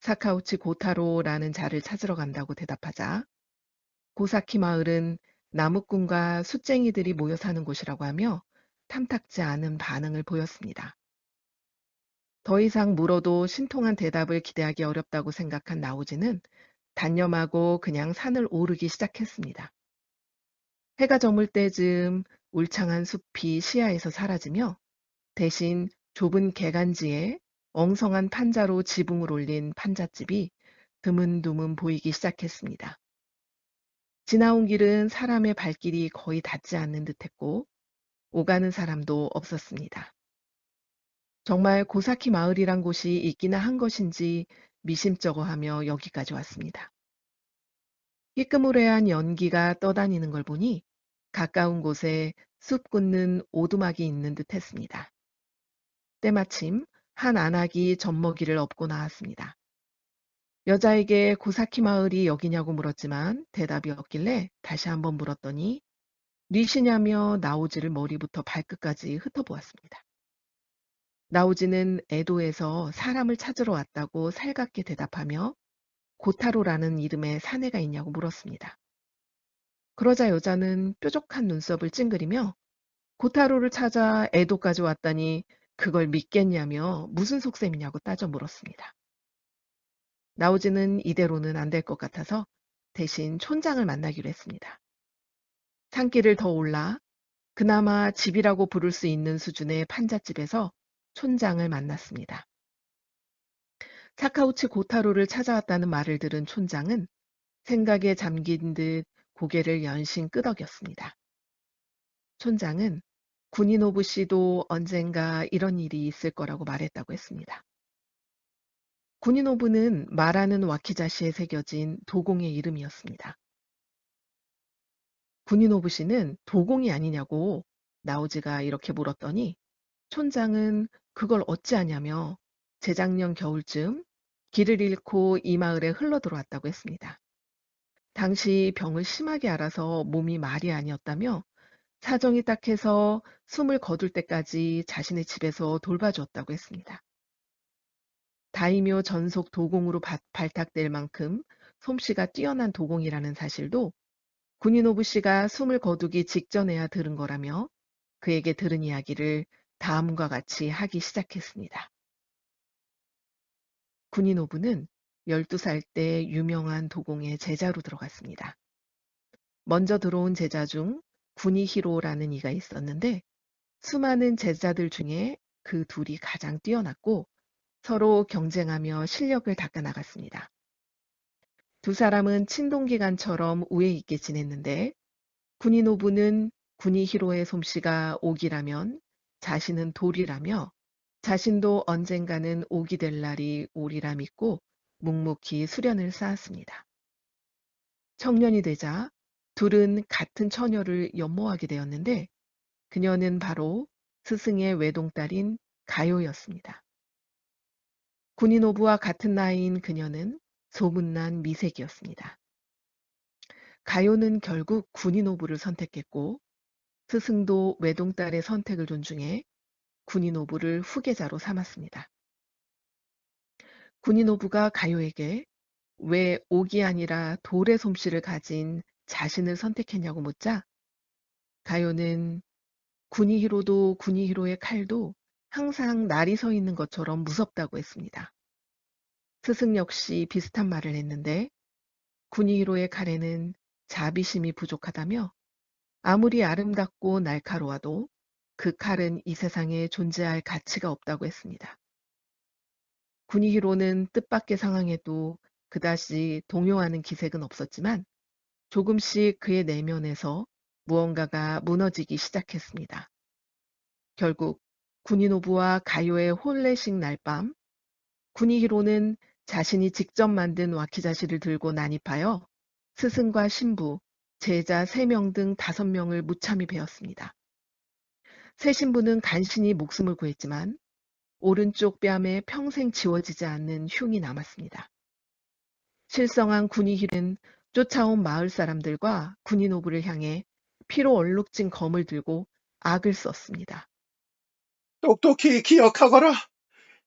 사카우치 고타로라는 자를 찾으러 간다고 대답하자 고사키 마을은 나무꾼과 숫쟁이들이 모여 사는 곳이라고 하며 탐탁지 않은 반응을 보였습니다. 더 이상 물어도 신통한 대답을 기대하기 어렵다고 생각한 나오지는 단념하고 그냥 산을 오르기 시작했습니다. 해가 저물 때쯤 울창한 숲이 시야에서 사라지며 대신 좁은 개간지에 엉성한 판자로 지붕을 올린 판잣집이 드문드문 보이기 시작했습니다. 지나온 길은 사람의 발길이 거의 닿지 않는 듯했고 오가는 사람도 없었습니다. 정말 고사키 마을이란 곳이 있기나 한 것인지 미심쩍어하며 여기까지 왔습니다. 희끄무레한 연기가 떠다니는 걸 보니 가까운 곳에 숲 굳는 오두막이 있는 듯 했습니다. 때마침 한 안악이 젖먹이를 업고 나왔습니다. 여자에게 고사키 마을이 여기냐고 물었지만 대답이 없길래 다시 한번 물었더니 리시냐며 나오지를 머리부터 발끝까지 흩어보았습니다. 나오지는 에도에서 사람을 찾으러 왔다고 살갑게 대답하며 고타로라는 이름의 사내가 있냐고 물었습니다. 그러자 여자는 뾰족한 눈썹을 찡그리며 고타로를 찾아 에도까지 왔다니 그걸 믿겠냐며 무슨 속셈이냐고 따져 물었습니다. 나오지는 이대로는 안 될 것 같아서 대신 촌장을 만나기로 했습니다. 산길을 더 올라 그나마 집이라고 부를 수 있는 수준의 판잣집에서 촌장을 만났습니다. 사카우치 고타로를 찾아왔다는 말을 들은 촌장은 생각에 잠긴 듯 고개를 연신 끄덕였습니다. 촌장은 군인오부 씨도 언젠가 이런 일이 있을 거라고 말했다고 했습니다. 군인오부는 말하는 와키자시에 새겨진 도공의 이름이었습니다. 군인오부 씨는 도공이 아니냐고 나오지가 이렇게 물었더니 촌장은 그걸 어찌하냐며 재작년 겨울쯤 길을 잃고 이 마을에 흘러들어왔다고 했습니다. 당시 병을 심하게 앓아서 몸이 말이 아니었다며 사정이 딱해서 숨을 거둘 때까지 자신의 집에서 돌봐주었다고 했습니다. 다이묘 전속 도공으로 발탁될 만큼 솜씨가 뛰어난 도공이라는 사실도 군인오부 씨가 숨을 거두기 직전에야 들은 거라며 그에게 들은 이야기를 다음과 같이 하기 시작했습니다. 군인오부는 12살 때 유명한 도공의 제자로 들어갔습니다. 먼저 들어온 제자 중 구니히로라는 이가 있었는데 수많은 제자들 중에 그 둘이 가장 뛰어났고 서로 경쟁하며 실력을 닦아나갔습니다. 두 사람은 친동기간처럼 우애 있게 지냈는데 군인오부는 구니히로의 솜씨가 옥이라면 자신은 돌이라며 자신도 언젠가는 옥이 될 날이 오리라 믿고 묵묵히 수련을 쌓았습니다. 청년이 되자 둘은 같은 처녀를 연모하게 되었는데 그녀는 바로 스승의 외동딸인 가요였습니다. 군인오부와 같은 나이인 그녀는 소문난 미색이었습니다. 가요는 결국 군인오부를 선택했고 스승도 외동딸의 선택을 존중해 군인오부를 후계자로 삼았습니다. 군인오부가 가요에게 왜 옥이 아니라 돌의 솜씨를 가진 자신을 선택했냐고 묻자 가요는 구니히로도 구니히로의 칼도 항상 날이 서 있는 것처럼 무섭다고 했습니다. 스승 역시 비슷한 말을 했는데 구니히로의 칼에는 자비심이 부족하다며 아무리 아름답고 날카로워도 그 칼은 이 세상에 존재할 가치가 없다고 했습니다. 구니히로는 뜻밖의 상황에도 그다지 동요하는 기색은 없었지만 조금씩 그의 내면에서 무언가가 무너지기 시작했습니다. 결국 군인오부와 가요의 혼례식 날밤 구니히로는 자신이 직접 만든 와키자시를 들고 난입하여 스승과 신부, 제자 3명 등 5명을 무참히 베었습니다. 새 신부는 간신히 목숨을 구했지만 오른쪽 뺨에 평생 지워지지 않는 흉이 남았습니다. 실성한 구니히로는 쫓아온 마을 사람들과 군인오부를 향해 피로 얼룩진 검을 들고 악을 썼습니다. 똑똑히 기억하거라.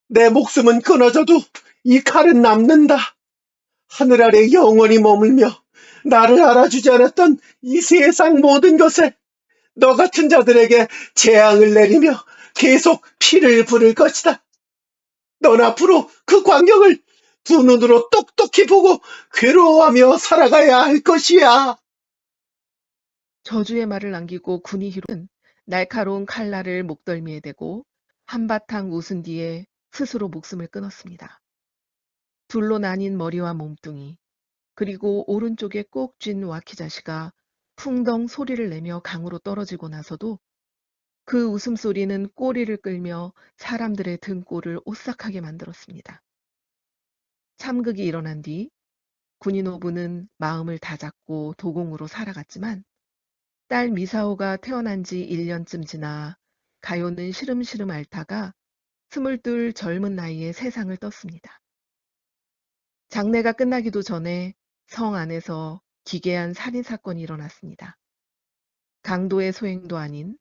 내 목숨은 끊어져도 이 칼은 남는다. 하늘 아래 영원히 머물며 나를 알아주지 않았던 이 세상 모든 것에 너 같은 자들에게 재앙을 내리며 계속 피를 부을 것이다. 넌 앞으로 그 광경을 두 눈으로 똑똑히 보고 괴로워하며 살아가야 할 것이야. 저주의 말을 남기고 구니히로는 날카로운 칼날을 목덜미에 대고 한바탕 웃은 뒤에 스스로 목숨을 끊었습니다. 둘로 나뉜 머리와 몸뚱이, 그리고 오른쪽에 꼭 쥔 와키자시가 풍덩 소리를 내며 강으로 떨어지고 나서도 그 웃음소리는 꼬리를 끌며 사람들의 등골을 오싹하게 만들었습니다. 참극이 일어난 뒤 군인오부는 마음을 다잡고 도공으로 살아갔지만 딸 미사오가 태어난 지 1년쯤 지나 가요는 시름시름 앓다가 22 젊은 나이에 세상을 떴습니다. 장례가 끝나기도 전에 성 안에서 기괴한 살인사건이 일어났습니다. 강도의 소행도 아닌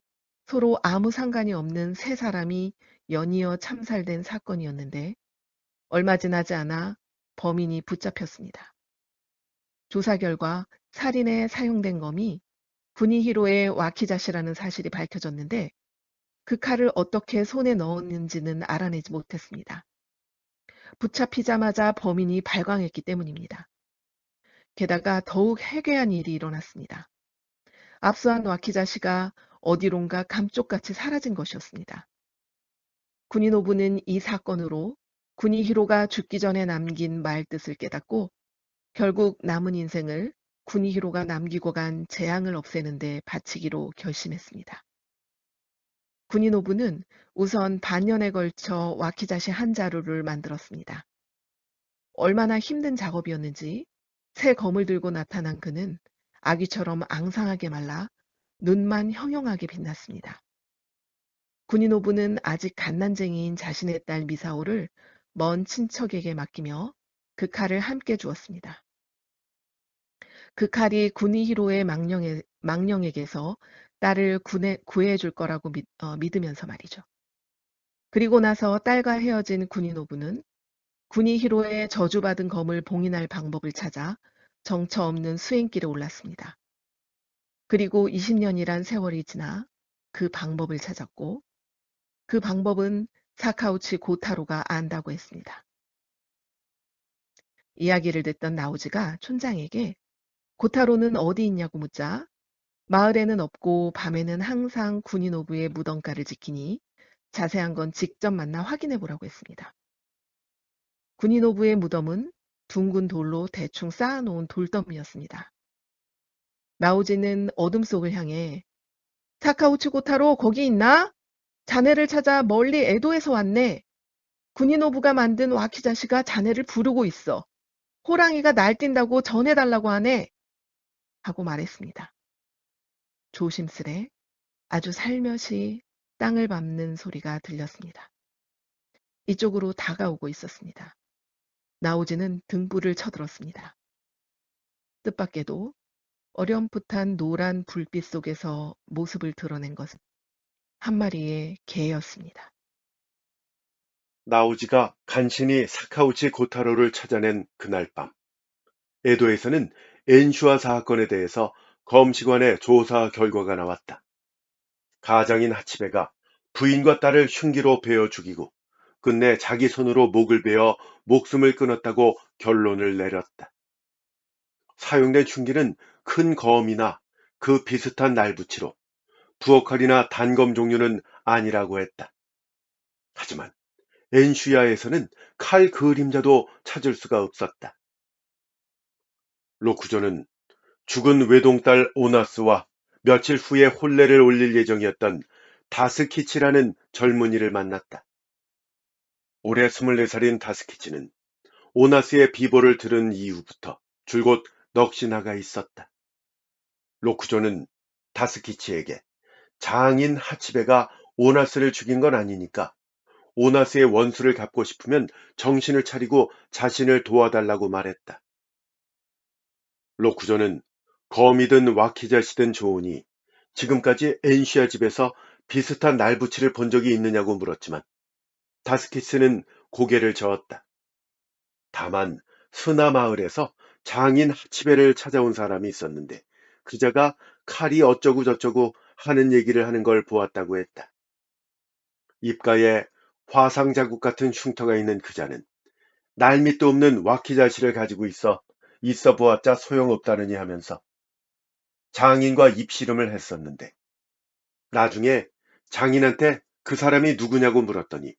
서로 아무 상관이 없는 세 사람이 연이어 참살된 사건이었는데 얼마 지나지 않아 범인이 붙잡혔습니다. 조사 결과 살인에 사용된 검이 구니히로의 와키자시라는 사실이 밝혀졌는데 그 칼을 어떻게 손에 넣었는지는 알아내지 못했습니다. 붙잡히자마자 범인이 발광했기 때문입니다. 게다가 더욱 해괴한 일이 일어났습니다. 압수한 와키자시가 어디론가 감쪽같이 사라진 것이었습니다. 구니노부는 이 사건으로 구니히로가 죽기 전에 남긴 말뜻을 깨닫고 결국 남은 인생을 구니히로가 남기고 간 재앙을 없애는 데 바치기로 결심했습니다. 구니노부는 우선 반년에 걸쳐 와키자시 한 자루를 만들었습니다. 얼마나 힘든 작업이었는지 새 검을 들고 나타난 그는 아기처럼 앙상하게 말라 눈만 형형하게 빛났습니다. 구니노부는 아직 갓난쟁이인 자신의 딸 미사오를 먼 친척에게 맡기며 그 칼을 함께 주었습니다. 그 칼이 구니히로의 망령에게서 딸을 구해줄 거라고 믿으면서 말이죠. 그리고 나서 딸과 헤어진 구니노부는 구니히로의 저주받은 검을 봉인할 방법을 찾아 정처 없는 수행길에 올랐습니다. 그리고 20년이란 세월이 지나 그 방법을 찾았고 그 방법은 사카우치 고타로가 안다고 했습니다. 이야기를 듣던 나오지가 촌장에게 고타로는 어디 있냐고 묻자 마을에는 없고 밤에는 항상 구니노부의 무덤가를 지키니 자세한 건 직접 만나 확인해 보라고 했습니다. 구니노부의 무덤은 둥근 돌로 대충 쌓아놓은 돌더미였습니다. 나오지는 어둠 속을 향해 사카우치 고타로 거기 있나? 자네를 찾아 멀리 에도에서 왔네. 구니노부가 만든 와키자시가 자네를 부르고 있어. 호랑이가 날뛴다고 전해달라고 하네. 하고 말했습니다. 조심스레 아주 살며시 땅을 밟는 소리가 들렸습니다. 이쪽으로 다가오고 있었습니다. 나오지는 등불을 쳐들었습니다. 뜻밖에도 어렴풋한 노란 불빛 속에서 모습을 드러낸 것은 한 마리의 개였습니다. 나오지가 간신히 사카우치 고타로를 찾아낸 그날 밤, 에도에서는 엔슈아 사건에 대해서 검시관의 조사 결과가 나왔다. 가장인 하치베가 부인과 딸을 흉기로 베어 죽이고 끝내 자기 손으로 목을 베어 목숨을 끊었다고 결론을 내렸다. 사용된 흉기는 큰 검이나 그 비슷한 날붙이로 부엌칼이나 단검 종류는 아니라고 했다. 하지만 엔슈야에서는 칼 그림자도 찾을 수가 없었다. 로쿠조는 죽은 외동딸 오나스와 며칠 후에 혼례를 올릴 예정이었던 다스키치라는 젊은이를 만났다. 올해 24살인 다스키치는 오나스의 비보를 들은 이후부터 줄곧 넋이 나가 있었다. 로쿠조는 다스키치에게 장인 하치베가 오나스를 죽인 건 아니니까 오나스의 원수를 갚고 싶으면 정신을 차리고 자신을 도와달라고 말했다. 로쿠조는 거미든 와키자시든 좋으니 지금까지 엔시아 집에서 비슷한 날붙이를 본 적이 있느냐고 물었지만 다스키스는 고개를 저었다. 다만 스나 마을에서 장인 하치베를 찾아온 사람이 있었는데 그자가 칼이 어쩌고 저쩌고 하는 얘기를 하는 걸 보았다고 했다. 입가에 화상 자국 같은 흉터가 있는 그자는 날밑도 없는 와키자시를 가지고 있어 보았자 소용없다느니 하면서 장인과 입씨름을 했었는데 나중에 장인한테 그 사람이 누구냐고 물었더니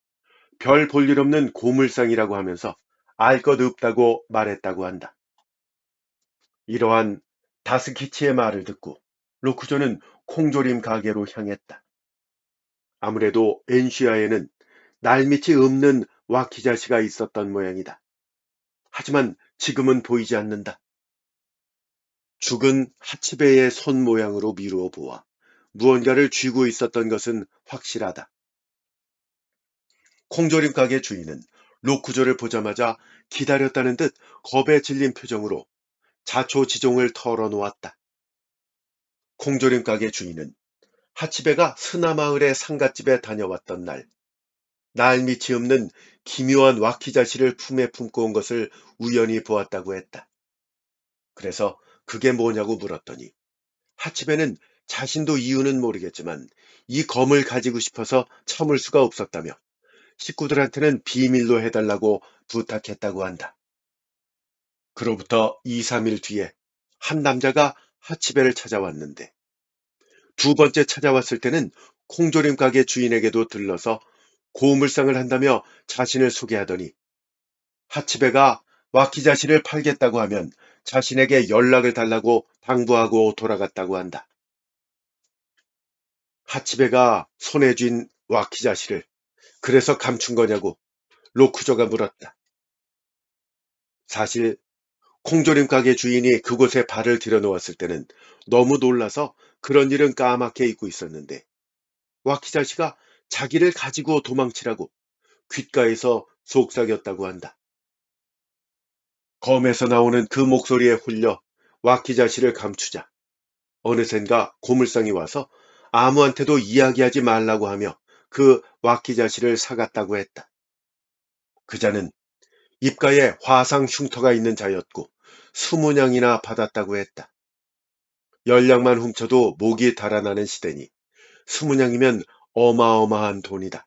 별 볼 일 없는 고물상이라고 하면서 알 것 없다고 말했다고 한다. 이러한 다스키치의 말을 듣고 로쿠조는 콩조림 가게로 향했다. 아무래도 엔시아에는 날밑이 없는 와키자시가 있었던 모양이다. 하지만 지금은 보이지 않는다. 죽은 하치베의 손 모양으로 미루어 보아 무언가를 쥐고 있었던 것은 확실하다. 콩조림 가게 주인은 로쿠조를 보자마자 기다렸다는 듯 겁에 질린 표정으로 자초지종을 털어놓았다. 콩조림 가게 주인은 하치베가 스나마을의 상갓집에 다녀왔던 날, 날밑이 없는 기묘한 와키자시를 품에 품고 온 것을 우연히 보았다고 했다. 그래서 그게 뭐냐고 물었더니 하치베는 자신도 이유는 모르겠지만 이 검을 가지고 싶어서 참을 수가 없었다며 식구들한테는 비밀로 해달라고 부탁했다고 한다. 그로부터 2, 3일 뒤에 한 남자가 하치베를 찾아왔는데 두 번째 찾아왔을 때는 콩조림 가게 주인에게도 들러서 고물상을 한다며 자신을 소개하더니 하치베가 와키자시를 팔겠다고 하면 자신에게 연락을 달라고 당부하고 돌아갔다고 한다. 하치베가 손에 쥔 와키자시를 그래서 감춘 거냐고 로쿠조가 물었다. 사실 콩조림 가게 주인이 그곳에 발을 들여놓았을 때는 너무 놀라서 그런 일은 까맣게 잊고 있었는데 와키자시가 자기를 가지고 도망치라고 귓가에서 속삭였다고 한다. 검에서 나오는 그 목소리에 홀려 와키자시를 감추자 어느샌가 고물상이 와서 아무한테도 이야기하지 말라고 하며 그 와키자시를 사갔다고 했다. 그자는 입가에 화상 흉터가 있는 자였고 20냥이나 받았다고 했다. 열량만 훔쳐도 목이 달아나는 시대니 20냥이면 어마어마한 돈이다.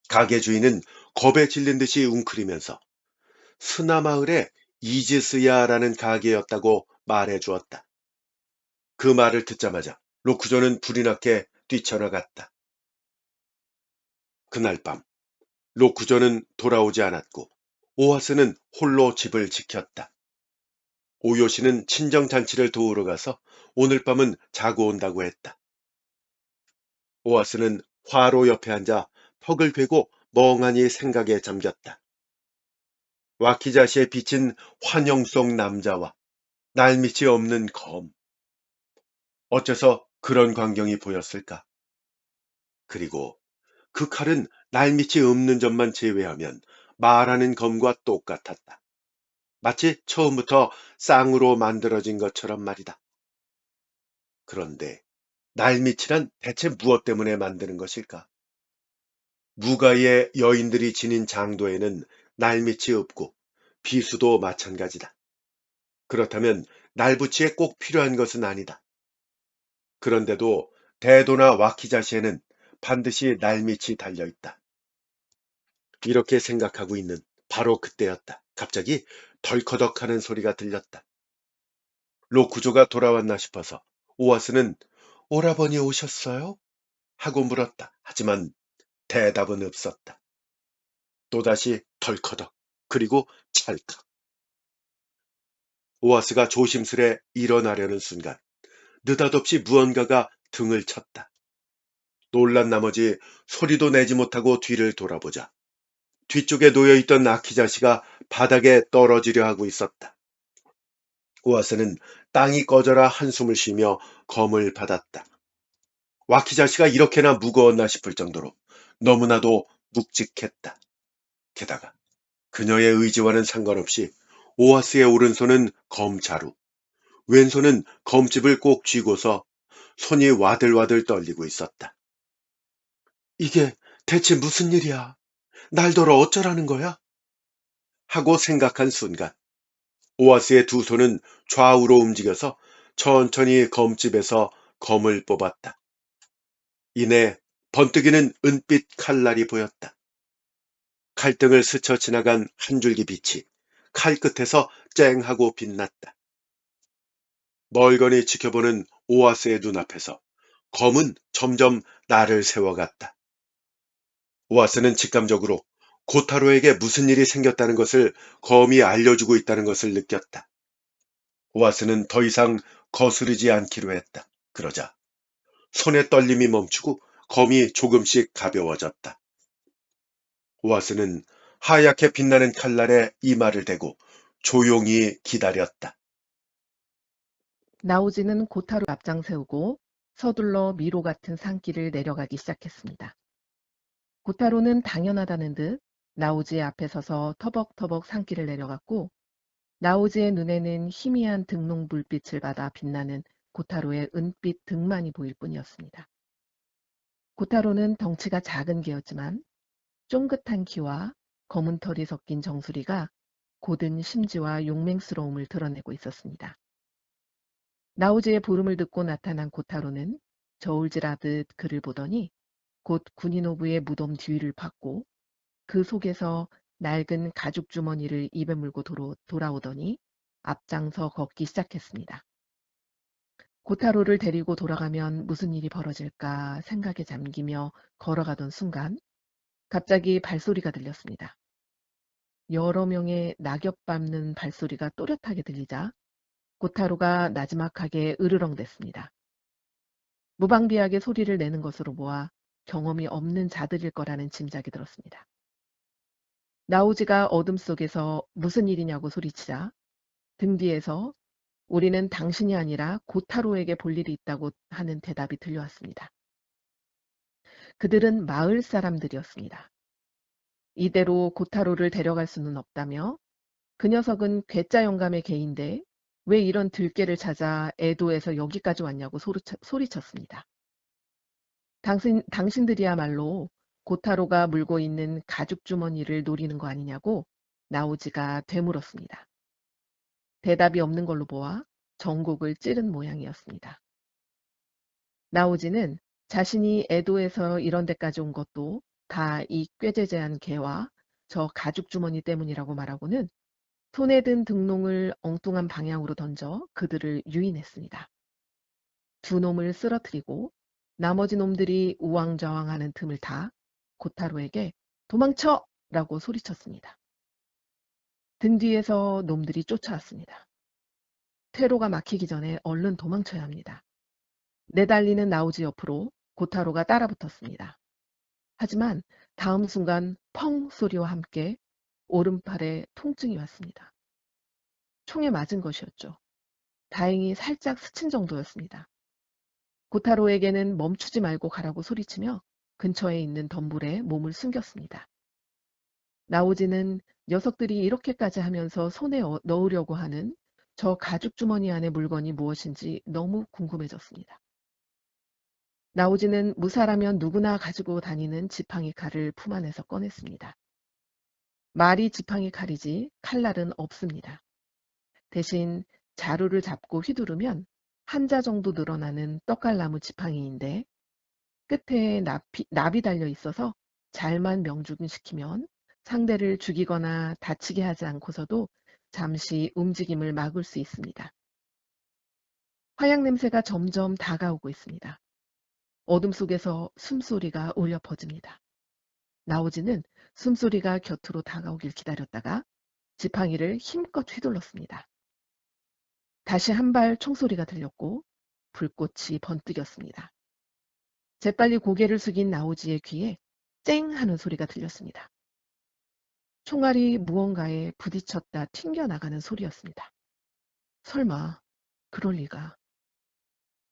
가게 주인은 겁에 질린 듯이 웅크리면서 스나마을의 이즈스야라는 가게였다고 말해 주었다. 그 말을 듣자마자 로쿠조는 불이 나게 뛰쳐나갔다. 그날 밤 로쿠조는 돌아오지 않았고 오하스는 홀로 집을 지켰다. 오요시는 친정잔치를 도우러 가서 오늘 밤은 자고 온다고 했다. 오하스는 화로 옆에 앉아 턱을 괴고 멍하니 생각에 잠겼다. 와키자시에 비친 환영 속 남자와 날밑이 없는 검. 어째서 그런 광경이 보였을까? 그리고 그 칼은 날밑이 없는 점만 제외하면 말하는 검과 똑같았다. 마치 처음부터 쌍으로 만들어진 것처럼 말이다. 그런데 날밑이란 대체 무엇 때문에 만드는 것일까? 무가의 여인들이 지닌 장도에는 날밑이 없고 비수도 마찬가지다. 그렇다면 날붙이에 꼭 필요한 것은 아니다. 그런데도 대도나 와키자시에는 반드시 날밑이 달려있다. 이렇게 생각하고 있는 바로 그때였다. 갑자기 덜커덕하는 소리가 들렸다. 로쿠조가 돌아왔나 싶어서 오아스는 오라버니 오셨어요? 하고 물었다. 하지만 대답은 없었다. 또다시 덜커덕 그리고 찰칵. 오아스가 조심스레 일어나려는 순간 느닷없이 무언가가 등을 쳤다. 놀란 나머지 소리도 내지 못하고 뒤를 돌아보자 뒤쪽에 놓여있던 아키자시가 바닥에 떨어지려 하고 있었다. 오아스는 땅이 꺼져라 한숨을 쉬며 검을 받았다. 와키자시가 이렇게나 무거웠나 싶을 정도로 너무나도 묵직했다. 게다가 그녀의 의지와는 상관없이 오아스의 오른손은 검자루, 왼손은 검집을 꼭 쥐고서 손이 와들와들 떨리고 있었다. 이게 대체 무슨 일이야? 날더러 어쩌라는 거야? 하고 생각한 순간 오아스의 두 손은 좌우로 움직여서 천천히 검집에서 검을 뽑았다. 이내 번뜩이는 은빛 칼날이 보였다. 칼등을 스쳐 지나간 한 줄기 빛이 칼 끝에서 쨍하고 빛났다. 멀거니 지켜보는 오아스의 눈앞에서 검은 점점 날을 세워갔다. 오아스는 직감적으로 고타로에게 무슨 일이 생겼다는 것을 검이 알려주고 있다는 것을 느꼈다. 오아스는 더 이상 거스르지 않기로 했다. 그러자 손의 떨림이 멈추고 검이 조금씩 가벼워졌다. 오아스는 하얗게 빛나는 칼날에 이마를 대고 조용히 기다렸다. 나오지는 고타로 앞장 세우고 서둘러 미로 같은 산길을 내려가기 시작했습니다. 고타로는 당연하다는 듯 나오지 앞에 서서 터벅터벅 산길을 내려갔고 나오지의 눈에는 희미한 등롱 불빛을 받아 빛나는 고타로의 은빛 등만이 보일 뿐이었습니다. 고타로는 덩치가 작은 개였지만 쫑긋한 키와 검은 털이 섞인 정수리가 고든 심지와 용맹스러움을 드러내고 있었습니다. 나오지의 부름을 듣고 나타난 고타로는 저울질하듯 그를 보더니 곧 군인호부의 무덤 뒤를 봤고 그 속에서 낡은 가죽 주머니를 입에 물고 돌아오더니 앞장서 걷기 시작했습니다. 고타로를 데리고 돌아가면 무슨 일이 벌어질까 생각에 잠기며 걸어가던 순간 갑자기 발소리가 들렸습니다. 여러 명의 낙엽 밟는 발소리가 또렷하게 들리자 고타로가 나지막하게 으르렁댔습니다. 무방비하게 소리를 내는 것으로 보아 경험이 없는 자들일 거라는 짐작이 들었습니다. 나오지가 어둠 속에서 무슨 일이냐고 소리치자 등 뒤에서 우리는 당신이 아니라 고타로에게 볼 일이 있다고 하는 대답이 들려왔습니다. 그들은 마을 사람들이었습니다. 이대로 고타로를 데려갈 수는 없다며 그 녀석은 괴짜 영감의 개인데 왜 이런 들깨를 찾아 애도에서 여기까지 왔냐고 소리쳤습니다. 당신들이야말로 고타로가 물고 있는 가죽 주머니를 노리는 거 아니냐고 나오지가 되물었습니다. 대답이 없는 걸로 보아 전곡을 찌른 모양이었습니다. 나오지는 자신이 애도에서 이런 데까지 온 것도 다 이 꾀죄죄한 개와 저 가죽 주머니 때문이라고 말하고는 손에 든 등롱을 엉뚱한 방향으로 던져 그들을 유인했습니다. 두 놈을 쓰러뜨리고 나머지 놈들이 우왕좌왕하는 틈을 타 고타로에게 도망쳐! 라고 소리쳤습니다. 등 뒤에서 놈들이 쫓아왔습니다. 퇴로가 막히기 전에 얼른 도망쳐야 합니다. 내달리는 나오지 옆으로 고타로가 따라붙었습니다. 하지만 다음 순간 펑 소리와 함께 오른팔에 통증이 왔습니다. 총에 맞은 것이었죠. 다행히 살짝 스친 정도였습니다. 고타로에게는 멈추지 말고 가라고 소리치며 근처에 있는 덤불에 몸을 숨겼습니다. 나오지는 녀석들이 이렇게까지 하면서 손에 넣으려고 하는 저 가죽 주머니 안의 물건이 무엇인지 너무 궁금해졌습니다. 나오지는 무사라면 누구나 가지고 다니는 지팡이 칼을 품 안에서 꺼냈습니다. 말이 지팡이 칼이지 칼날은 없습니다. 대신 자루를 잡고 휘두르면 한자 정도 늘어나는 떡갈나무 지팡이인데 끝에 납이 달려 있어서 잘만 명중시키면 상대를 죽이거나 다치게 하지 않고서도 잠시 움직임을 막을 수 있습니다. 화약 냄새가 점점 다가오고 있습니다. 어둠 속에서 숨소리가 울려 퍼집니다. 나오지는 숨소리가 곁으로 다가오길 기다렸다가 지팡이를 힘껏 휘둘렀습니다. 다시 한 발 총소리가 들렸고 불꽃이 번뜩였습니다. 재빨리 고개를 숙인 나오지의 귀에 쨍 하는 소리가 들렸습니다. 총알이 무언가에 부딪혔다 튕겨나가는 소리였습니다. 설마 그럴 리가.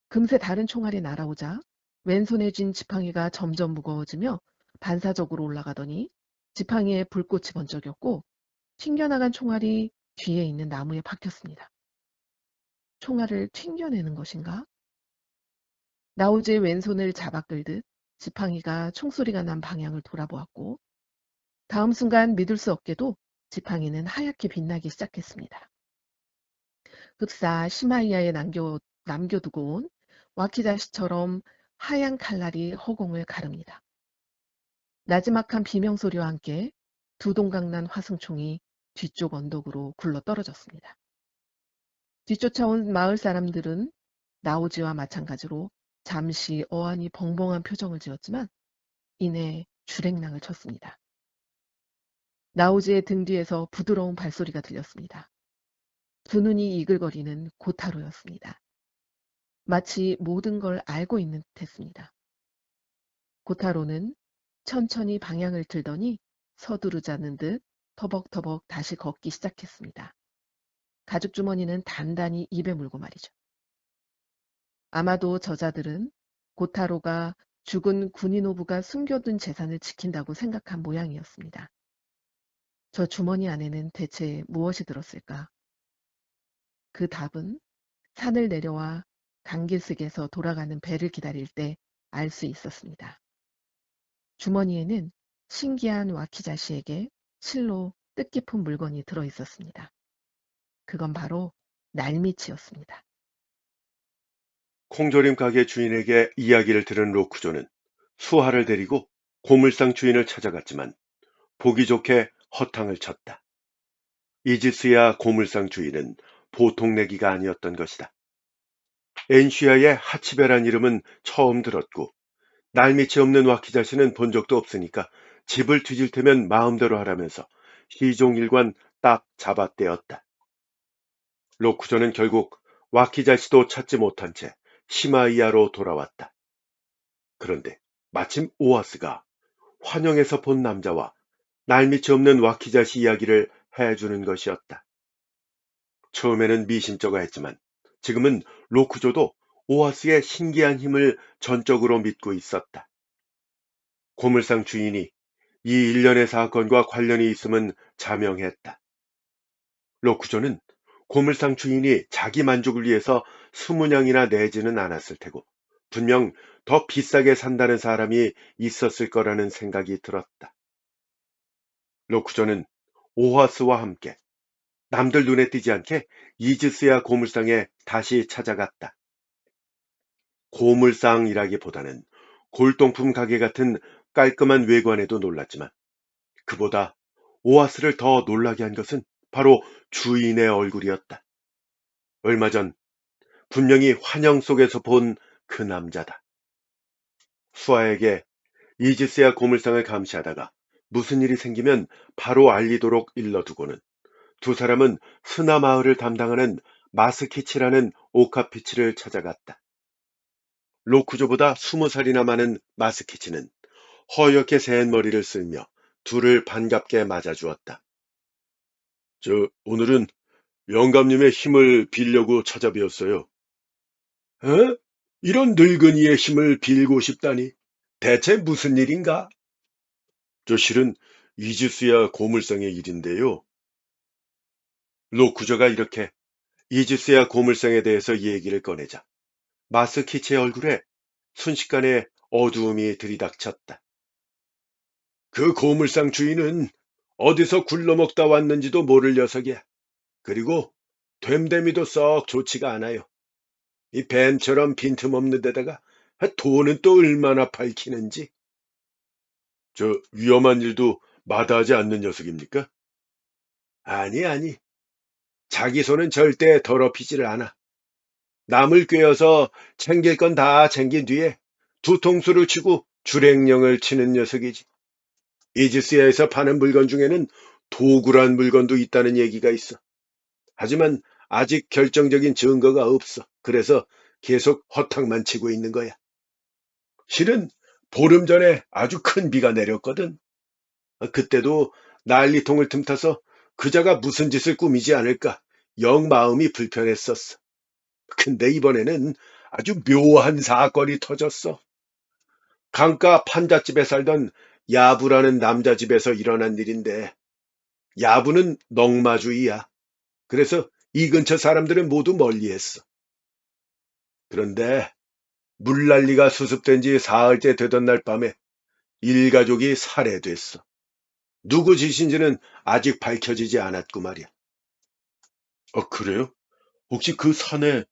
금세 다른 총알이 날아오자 왼손에 쥔 지팡이가 점점 무거워지며 반사적으로 올라가더니 지팡이에 불꽃이 번쩍였고 튕겨나간 총알이 뒤에 있는 나무에 박혔습니다. 총알을 튕겨내는 것인가? 나오지의 왼손을 잡아 끌듯 지팡이가 총소리가 난 방향을 돌아보았고 다음 순간 믿을 수 없게도 지팡이는 하얗게 빛나기 시작했습니다. 흡사 시마이아에 남겨두고 온 와키자시처럼 하얀 칼날이 허공을 가릅니다. 나지막한 비명소리와 함께 두 동강난 화승총이 뒤쪽 언덕으로 굴러 떨어졌습니다. 뒤쫓아온 마을 사람들은 나오지와 마찬가지로 잠시 어안이 벙벙한 표정을 지었지만 이내 주랭랑을 쳤습니다. 나오지의 등 뒤에서 부드러운 발소리가 들렸습니다. 두 눈이 이글거리는 고타로였습니다. 마치 모든 걸 알고 있는 듯했습니다. 고타로는 천천히 방향을 틀더니 서두르자는 듯 터벅터벅 다시 걷기 시작했습니다. 가죽 주머니는 단단히 입에 물고 말이죠. 아마도 저자들은 고타로가 죽은 군인오부가 숨겨둔 재산을 지킨다고 생각한 모양이었습니다. 저 주머니 안에는 대체 무엇이 들었을까? 그 답은 산을 내려와 강길석에서 돌아가는 배를 기다릴 때 알 수 있었습니다. 주머니에는 신기한 와키자시에게 실로 뜻깊은 물건이 들어 있었습니다. 그건 바로 날미치였습니다. 콩조림 가게 주인에게 이야기를 들은 로쿠조는 수하를 데리고 고물상 주인을 찾아갔지만 보기 좋게 허탕을 쳤다. 이지스야 고물상 주인은 보통 내기가 아니었던 것이다. 엔시아의 하치베란 이름은 처음 들었고 날밑이 없는 와키자시는 본 적도 없으니까 집을 뒤질 테면 마음대로 하라면서 시종일관 딱 잡아떼었다. 로쿠조는 결국 와키자시도 찾지 못한 채 시마이아로 돌아왔다. 그런데 마침 오아스가 환영에서 본 남자와 날밑이 없는 와키자시 이야기를 해주는 것이었다. 처음에는 미심쩍어 했지만 지금은 로쿠조도 오아스의 신기한 힘을 전적으로 믿고 있었다. 고물상 주인이 이 일련의 사건과 관련이 있음은 자명했다. 로쿠조는 고물상 주인이 자기 만족을 위해서 20냥이나 내지는 않았을 테고 분명 더 비싸게 산다는 사람이 있었을 거라는 생각이 들었다. 로쿠조는 오하스와 함께 남들 눈에 띄지 않게 이지스야 고물상에 다시 찾아갔다. 고물상이라기보다는 골동품 가게 같은 깔끔한 외관에도 놀랐지만 그보다 오아스를 더 놀라게 한 것은 바로 주인의 얼굴이었다. 얼마 전 분명히 환영 속에서 본 그 남자다. 수아에게 이지스야 고물상을 감시하다가 무슨 일이 생기면 바로 알리도록 일러두고는 두 사람은 스나 마을을 담당하는 마스키치라는 오카피치를 찾아갔다. 로쿠조보다 20살이나 많은 마스키치는 허옇게 새은 머리를 쓸며 둘을 반갑게 맞아주었다. 오늘은 영감님의 힘을 빌려고 찾아뵈었어요. 어? 이런 늙은이의 힘을 빌고 싶다니. 대체 무슨 일인가? 실은 이지스야 고물상의 일인데요. 로쿠조가 이렇게 이지스야 고물상에 대해서 얘기를 꺼내자 마스키치의 얼굴에 순식간에 어두움이 들이닥쳤다. 그 고물상 주인은 어디서 굴러먹다 왔는지도 모를 녀석이야. 그리고 됨됨이도 썩 좋지가 않아요. 이 뱀처럼 빈틈없는 데다가 돈은 또 얼마나 밝히는지. 위험한 일도 마다하지 않는 녀석입니까? 아니. 자기 손은 절대 더럽히지를 않아. 남을 꿰어서 챙길 건 다 챙긴 뒤에 두통수를 치고 주랭령을 치는 녀석이지. 이지스야에서 파는 물건 중에는 도구란 물건도 있다는 얘기가 있어. 하지만 아직 결정적인 증거가 없어. 그래서 계속 허탕만 치고 있는 거야. 실은 보름 전에 아주 큰 비가 내렸거든. 그때도 난리통을 틈타서 그자가 무슨 짓을 꾸미지 않을까 영 마음이 불편했었어. 근데 이번에는 아주 묘한 사건이 터졌어. 강가 판잣집에 살던 야부라는 남자 집에서 일어난 일인데 야부는 넝마주의야. 그래서 이 근처 사람들은 모두 멀리했어. 그런데 물난리가 수습된 지 사흘째 되던 날 밤에 일가족이 살해됐어. 누구 짓인지는 아직 밝혀지지 않았고 말이야. 그래요? 혹시 그 산에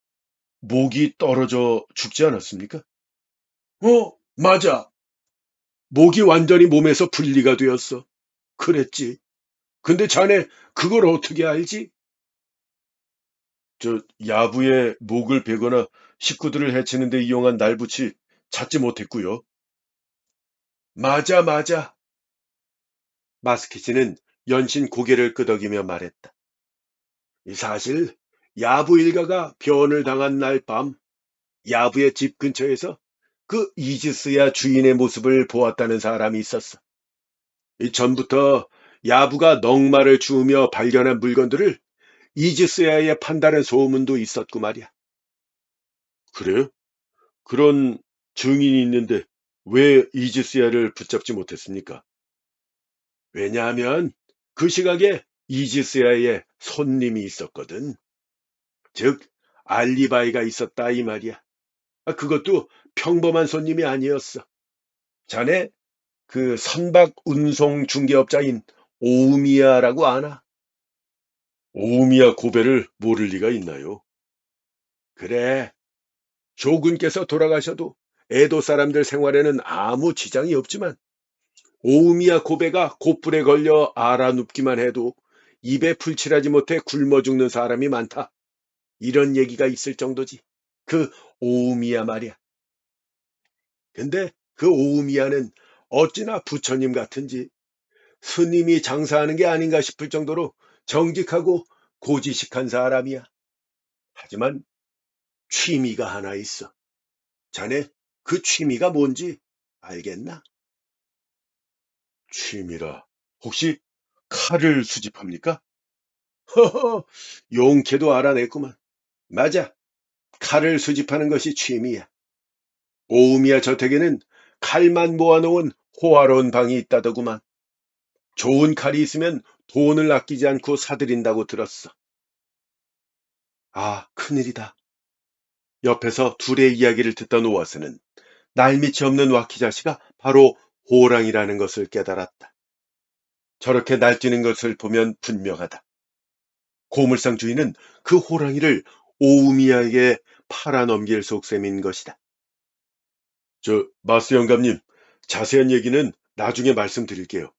목이 떨어져 죽지 않았습니까? 맞아. 목이 완전히 몸에서 분리가 되었어. 그랬지. 근데 자네 그걸 어떻게 알지? 야부에 목을 베거나 식구들을 해치는 데 이용한 날붙이 찾지 못했고요. 맞아. 마스키치는 연신 고개를 끄덕이며 말했다. 사실 야부 일가가 변을 당한 날 밤 야부의 집 근처에서 그 이지스야 주인의 모습을 보았다는 사람이 있었어. 전부터 야부가 넝마를 주우며 발견한 물건들을 이지스야에 판다는 소문도 있었고 말이야. 그래요? 그런 증인이 있는데 왜 이지스야를 붙잡지 못했습니까? 왜냐하면 그 시각에 이지스야에 손님이 있었거든. 즉 알리바이가 있었다 이 말이야. 그것도 평범한 손님이 아니었어. 자네 그 선박 운송 중개업자인 오우미야라고 아나? 오우미야 고배를 모를 리가 있나요? 그래. 조군께서 돌아가셔도 에도 사람들 생활에는 아무 지장이 없지만 오우미야 고베가 곧불에 걸려 알아눕기만 해도 입에 풀칠하지 못해 굶어 죽는 사람이 많다. 이런 얘기가 있을 정도지. 그 오우미야 말이야. 근데 그 오우미야는 어찌나 부처님 같은지 스님이 장사하는 게 아닌가 싶을 정도로 정직하고 고지식한 사람이야. 하지만 취미가 하나 있어. 자네 그 취미가 뭔지 알겠나? 취미라. 혹시 칼을 수집합니까? 허허, 용케도 알아냈구만. 맞아. 칼을 수집하는 것이 취미야. 오우미야 저택에는 칼만 모아놓은 호화로운 방이 있다더구만. 좋은 칼이 있으면 돈을 아끼지 않고 사들인다고 들었어. 아, 큰일이다. 옆에서 둘의 이야기를 듣던 오아스는 날밑이 없는 와키자시가 바로 호랑이라는 것을 깨달았다. 저렇게 날뛰는 것을 보면 분명하다. 고물상 주인은 그 호랑이를 오우미야에게 팔아넘길 속셈인 것이다. 마스 영감님, 자세한 얘기는 나중에 말씀드릴게요.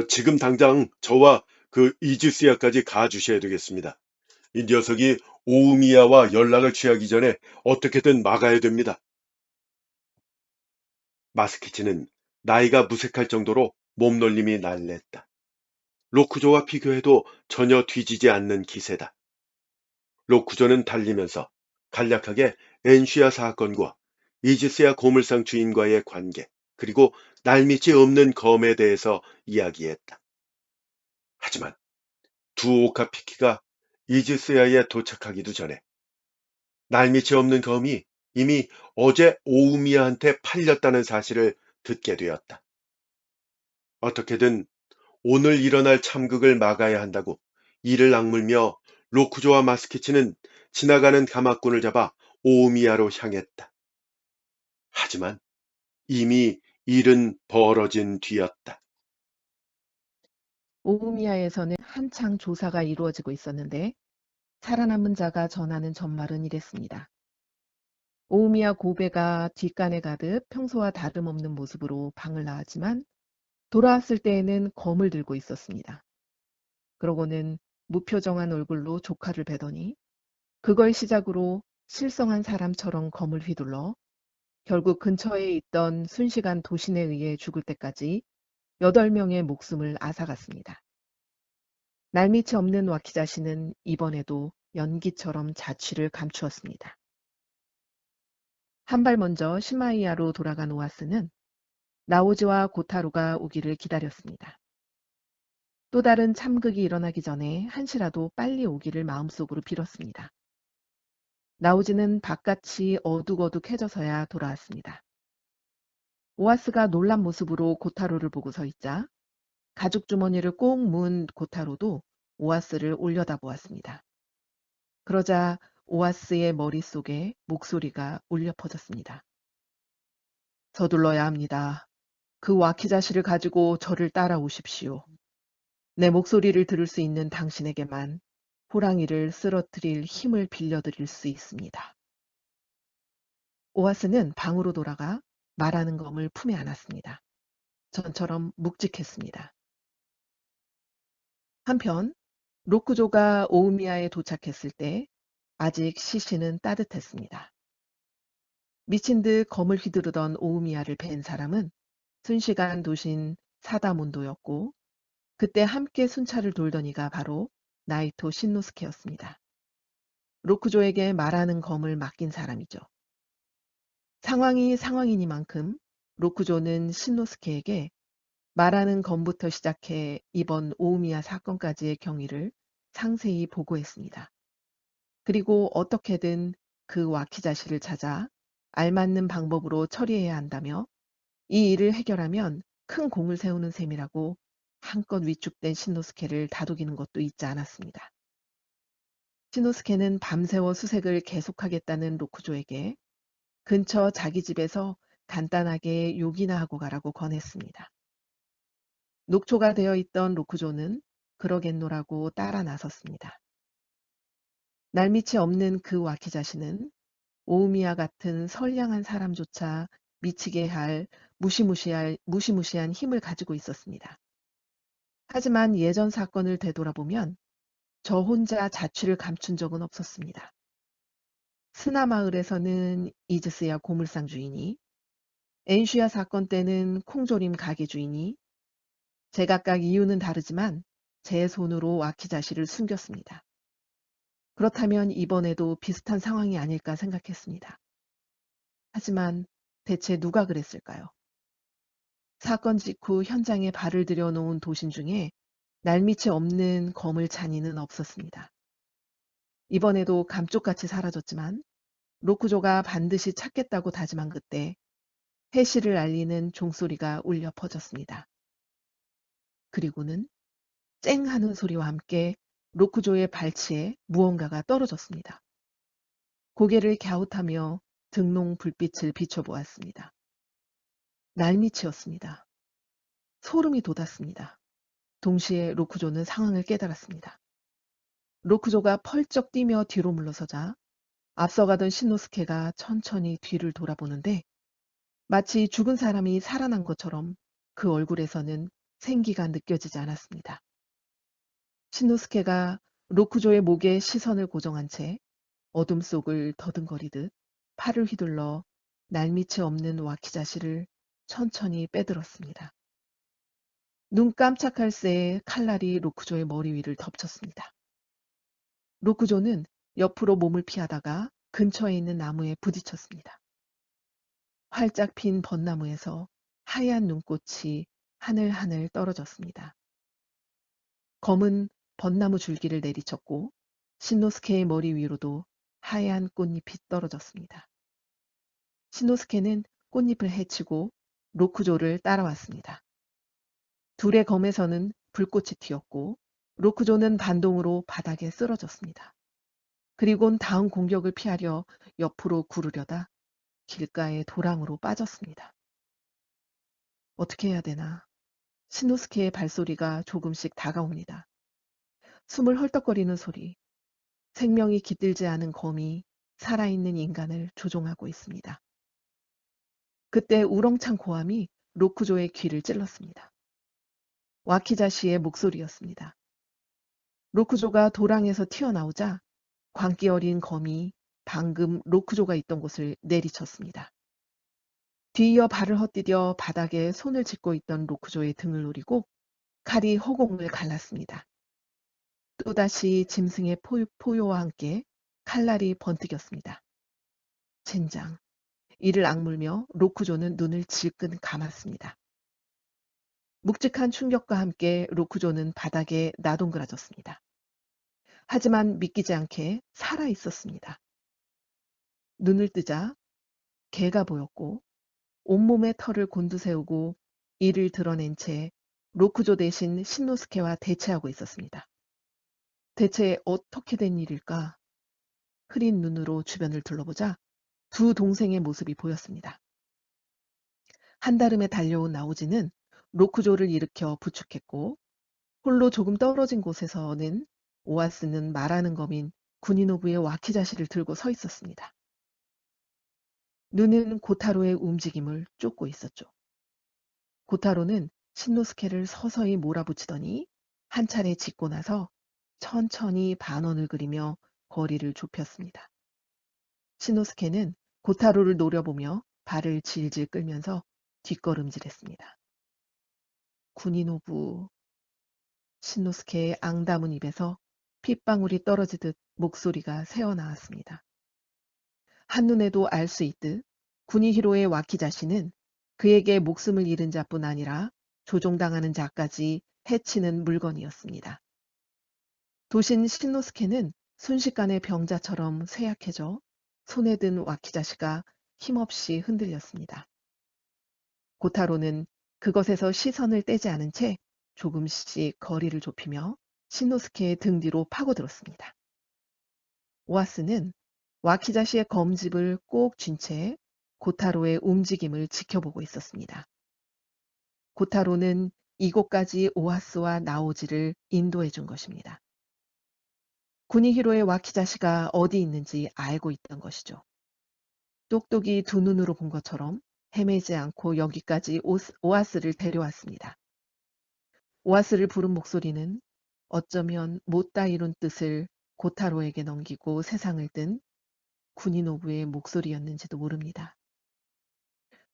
지금 당장 저와 그 이즈스야까지 가주셔야 되겠습니다. 이 녀석이 오우미야와 연락을 취하기 전에 어떻게든 막아야 됩니다. 마스키치는 나이가 무색할 정도로 몸놀림이 날랬다. 로쿠조와 비교해도 전혀 뒤지지 않는 기세다. 로쿠조는 달리면서 간략하게 엔쉬아 사건과 이지스야 고물상 주인과의 관계, 그리고 날밑이 없는 검에 대해서 이야기했다. 하지만 두 오카피키가 이지스야에 도착하기도 전에 날밑이 없는 검이 이미 어제 오우미야한테 팔렸다는 사실을 듣게 되었다. 어떻게든 오늘 일어날 참극을 막아야 한다고 이를 악물며 로쿠조와 마스키치는 지나가는 가마꾼을 잡아 오우미야로 향했다. 하지만 이미 일은 벌어진 뒤였다. 오우미야에서는 한창 조사가 이루어지고 있었는데 살아남은 자가 전하는 전말은 이랬습니다. 오우미야 고베가 뒷간에 가듯 평소와 다름없는 모습으로 방을 나왔지만 돌아왔을 때에는 검을 들고 있었습니다. 그러고는 무표정한 얼굴로 조카를 베더니 그걸 시작으로 실성한 사람처럼 검을 휘둘러 결국 근처에 있던 순시간 도신에 의해 죽을 때까지 8명의 목숨을 앗아갔습니다. 날밑이 없는 와키자시는 이번에도 연기처럼 자취를 감추었습니다. 한 발 먼저 시마이야로 돌아간 오아스는 나오지와 고타루가 오기를 기다렸습니다. 또 다른 참극이 일어나기 전에 한시라도 빨리 오기를 마음속으로 빌었습니다. 나오지는 바깥이 어둑어둑해져서야 돌아왔습니다. 오아스가 놀란 모습으로 고타로를 보고 서 있자 가죽 주머니를 꼭 문 고타로도 오아스를 올려다보았습니다. 그러자 오아스의 머릿속에 목소리가 울려 퍼졌습니다. 서둘러야 합니다. 그 와키자시를 가지고 저를 따라오십시오. 내 목소리를 들을 수 있는 당신에게만 호랑이를 쓰러뜨릴 힘을 빌려드릴 수 있습니다. 오아스는 방으로 돌아가 말하는 검을 품에 안았습니다. 전처럼 묵직했습니다. 한편 로쿠조가 오우미야에 도착했을 때 아직 시신은 따뜻했습니다. 미친 듯 검을 휘두르던 오우미야를 벤 사람은 순시간 도신 사다몬도였고 그때 함께 순찰을 돌던 이가 바로 나이토 신노스케였습니다. 로쿠조에게 말하는 검을 맡긴 사람이죠. 상황이 상황이니만큼 로쿠조는 신노스케에게 말하는 검부터 시작해 이번 오우미야 사건까지의 경위를 상세히 보고했습니다. 그리고 어떻게든 그 와키자시를 찾아 알맞는 방법으로 처리해야 한다며 이 일을 해결하면 큰 공을 세우는 셈이라고 한껏 위축된 신노스케를 다독이는 것도 잊지 않았습니다. 신노스케는 밤새워 수색을 계속하겠다는 로쿠조에게 근처 자기 집에서 간단하게 요기나 하고 가라고 권했습니다. 녹초가 되어 있던 로쿠조는 그러겠노라고 따라 나섰습니다. 날밑이 없는 그 와키자시는 오우미와 같은 선량한 사람조차 미치게 할 무시무시한 힘을 가지고 있었습니다. 하지만 예전 사건을 되돌아보면 저 혼자 자취를 감춘 적은 없었습니다. 스나마을에서는 이즈스야 고물상 주인이, 엔슈야 사건 때는 콩조림 가게 주인이, 제각각 이유는 다르지만 제 손으로 와키자시를 숨겼습니다. 그렇다면 이번에도 비슷한 상황이 아닐까 생각했습니다. 하지만 대체 누가 그랬을까요? 사건 직후 현장에 발을 들여놓은 도신 중에 날밑이 없는 검을 찬이는 없었습니다. 이번에도 감쪽같이 사라졌지만 로쿠조가 반드시 찾겠다고 다짐한 그때 해시를 알리는 종소리가 울려 퍼졌습니다. 그리고는 쨍 하는 소리와 함께 로쿠조의 발치에 무언가가 떨어졌습니다. 고개를 갸웃하며 등롱 불빛을 비춰보았습니다. 날밑이었습니다. 소름이 돋았습니다. 동시에 로쿠조는 상황을 깨달았습니다. 로쿠조가 펄쩍 뛰며 뒤로 물러서자 앞서가던 신노스케가 천천히 뒤를 돌아보는데 마치 죽은 사람이 살아난 것처럼 그 얼굴에서는 생기가 느껴지지 않았습니다. 신노스케가 로쿠조의 목에 시선을 고정한 채 어둠 속을 더듬거리듯 팔을 휘둘러 날밑이 없는 와키자시를 천천히 빼들었습니다. 눈 깜짝할 새에 칼날이 로쿠조의 머리 위를 덮쳤습니다. 로쿠조는 옆으로 몸을 피하다가 근처에 있는 나무에 부딪혔습니다. 활짝 핀 벚나무에서 하얀 눈꽃이 하늘하늘 떨어졌습니다. 검은 벚나무 줄기를 내리쳤고 신노스케의 머리 위로도 하얀 꽃잎이 떨어졌습니다. 신노스케는 꽃잎을 헤치고 로쿠조를 따라왔습니다. 둘의 검에서는 불꽃이 튀었고 로쿠조는 반동으로 바닥에 쓰러졌습니다. 그리곤 다음 공격을 피하려 옆으로 구르려다 길가의 도랑으로 빠졌습니다. 어떻게 해야 되나? 신노스케의 발소리가 조금씩 다가옵니다. 숨을 헐떡거리는 소리, 생명이 깃들지 않은 검이 살아있는 인간을 조종하고 있습니다. 그때 우렁찬 고함이 로쿠조의 귀를 찔렀습니다. 와키자시의 목소리였습니다. 로쿠조가 도랑에서 튀어나오자 광기 어린 검이 방금 로쿠조가 있던 곳을 내리쳤습니다. 뒤이어 발을 헛디뎌 바닥에 손을 짚고 있던 로쿠조의 등을 노리고 칼이 허공을 갈랐습니다. 또다시 짐승의 포효와 함께 칼날이 번뜩였습니다. 젠장. 이를 악물며 로쿠조는 눈을 질끈 감았습니다. 묵직한 충격과 함께 로쿠조는 바닥에 나동그라졌습니다. 하지만 믿기지 않게 살아 있었습니다. 눈을 뜨자 개가 보였고 온몸의 털을 곤두세우고 이를 드러낸 채 로쿠조 대신 신노스케와 대치하고 있었습니다. 대체 어떻게 된 일일까? 흐린 눈으로 주변을 둘러보자 두 동생의 모습이 보였습니다. 한다름에 달려온 나오지는 로쿠조를 일으켜 부축했고 홀로 조금 떨어진 곳에서는 오아스는 말하는 검인 구니노부의 와키자시를 들고 서 있었습니다. 눈은 고타로의 움직임을 쫓고 있었죠. 고타로는 신노스케를 서서히 몰아붙이더니 한 차례 짚고 나서 천천히 반원을 그리며 거리를 좁혔습니다. 신노스케는 고타로를 노려보며 발을 질질 끌면서 뒷걸음질했습니다. 구니노부. 신노스케의 앙다문 입에서 핏방울이 떨어지듯 목소리가 새어나왔습니다. 한눈에도 알 수 있듯 구니히로의 와키자시는 그에게 목숨을 잃은 자뿐 아니라 조종당하는 자까지 해치는 물건이었습니다. 도신 신노스케는 순식간에 병자처럼 쇠약해져 손에 든 와키자시가 힘없이 흔들렸습니다. 고타로는 그것에서 시선을 떼지 않은 채 조금씩 거리를 좁히며 신노스케의 등 뒤로 파고들었습니다. 오아스는 와키자시의 검집을 꼭 쥔 채 고타로의 움직임을 지켜보고 있었습니다. 고타로는 이곳까지 오아스와 나오지를 인도해 준 것입니다. 구니히로의 와키자시가 어디 있는지 알고 있던 것이죠. 똑똑이 두 눈으로 본 것처럼 헤매지 않고 여기까지 오아스를 데려왔습니다. 오아스를 부른 목소리는 어쩌면 못다 이룬 뜻을 고타로에게 넘기고 세상을 뜬 군인오부의 목소리였는지도 모릅니다.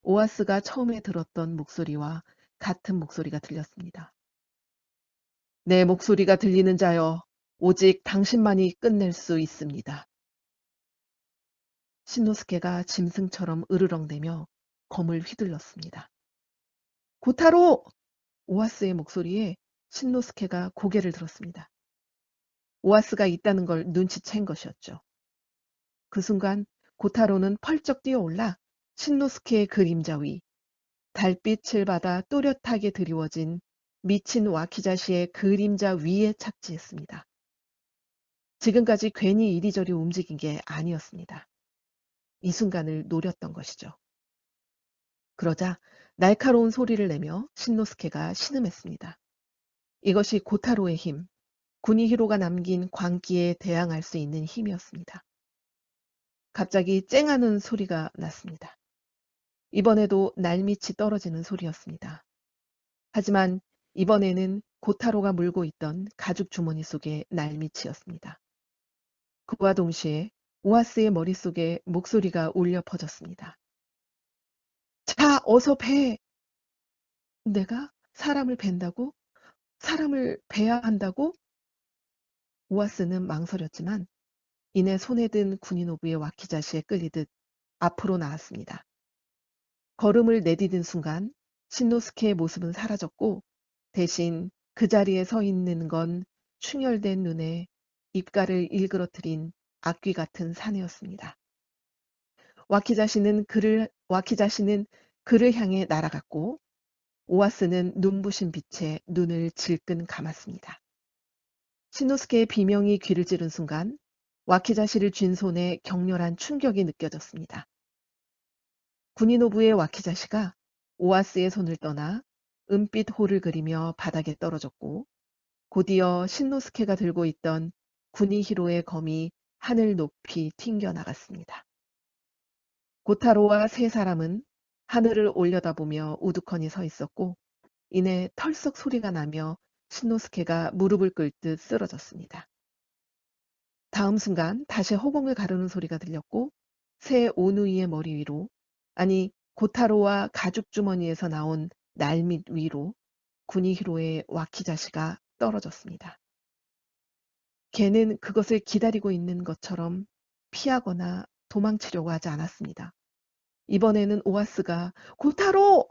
오아스가 처음에 들었던 목소리와 같은 목소리가 들렸습니다. 내 목소리가 들리는 자여, 오직 당신만이 끝낼 수 있습니다. 신노스케가 짐승처럼 으르렁대며 검을 휘둘렀습니다. 고타로! 오아스의 목소리에 신노스케가 고개를 들었습니다. 오아스가 있다는 걸 눈치챈 것이었죠. 그 순간 고타로는 펄쩍 뛰어올라 신노스케의 그림자 위, 달빛을 받아 또렷하게 드리워진 미친 와키자시의 그림자 위에 착지했습니다. 지금까지 괜히 이리저리 움직인 게 아니었습니다. 이 순간을 노렸던 것이죠. 그러자 날카로운 소리를 내며 신노스케가 신음했습니다. 이것이 고타로의 힘, 구니히로가 남긴 광기에 대항할 수 있는 힘이었습니다. 갑자기 쨍하는 소리가 났습니다. 이번에도 날밑이 떨어지는 소리였습니다. 하지만 이번에는 고타로가 물고 있던 가죽 주머니 속의 날밑이었습니다. 그와 동시에 오아스의 머릿속에 목소리가 울려 퍼졌습니다. 자, 어서 배! 내가 사람을 벤다고? 사람을 베야 한다고? 오아스는 망설였지만 이내 손에 든 군인오부의 와키자시에 끌리듯 앞으로 나왔습니다. 걸음을 내디딘 순간 신노스케의 모습은 사라졌고 대신 그 자리에 서 있는 건 충혈된 눈에 입가를 일그러뜨린 악귀 같은 사내였습니다. 와키자시는 그를 향해 날아갔고 오아스는 눈부신 빛에 눈을 질끈 감았습니다. 신노스케의 비명이 귀를 찌른 순간 와키자시를 쥔 손에 격렬한 충격이 느껴졌습니다. 군인오부의 와키자시가 오아스의 손을 떠나 은빛 호를 그리며 바닥에 떨어졌고 곧이어 신노스케가 들고 있던 구니히로의 검이 하늘 높이 튕겨나갔습니다. 고타로와 세 사람은 하늘을 올려다보며 우두커니 서 있었고 이내 털썩 소리가 나며 신노스케가 무릎을 꿇듯 쓰러졌습니다. 다음 순간 다시 허공을 가르는 소리가 들렸고 새 오누이의 머리 위로, 아니 고타로와 가죽 주머니에서 나온 날밑 위로 구니히로의 와키자시가 떨어졌습니다. 걔는 그것을 기다리고 있는 것처럼 피하거나 도망치려고 하지 않았습니다. 이번에는 오아스가 고타로!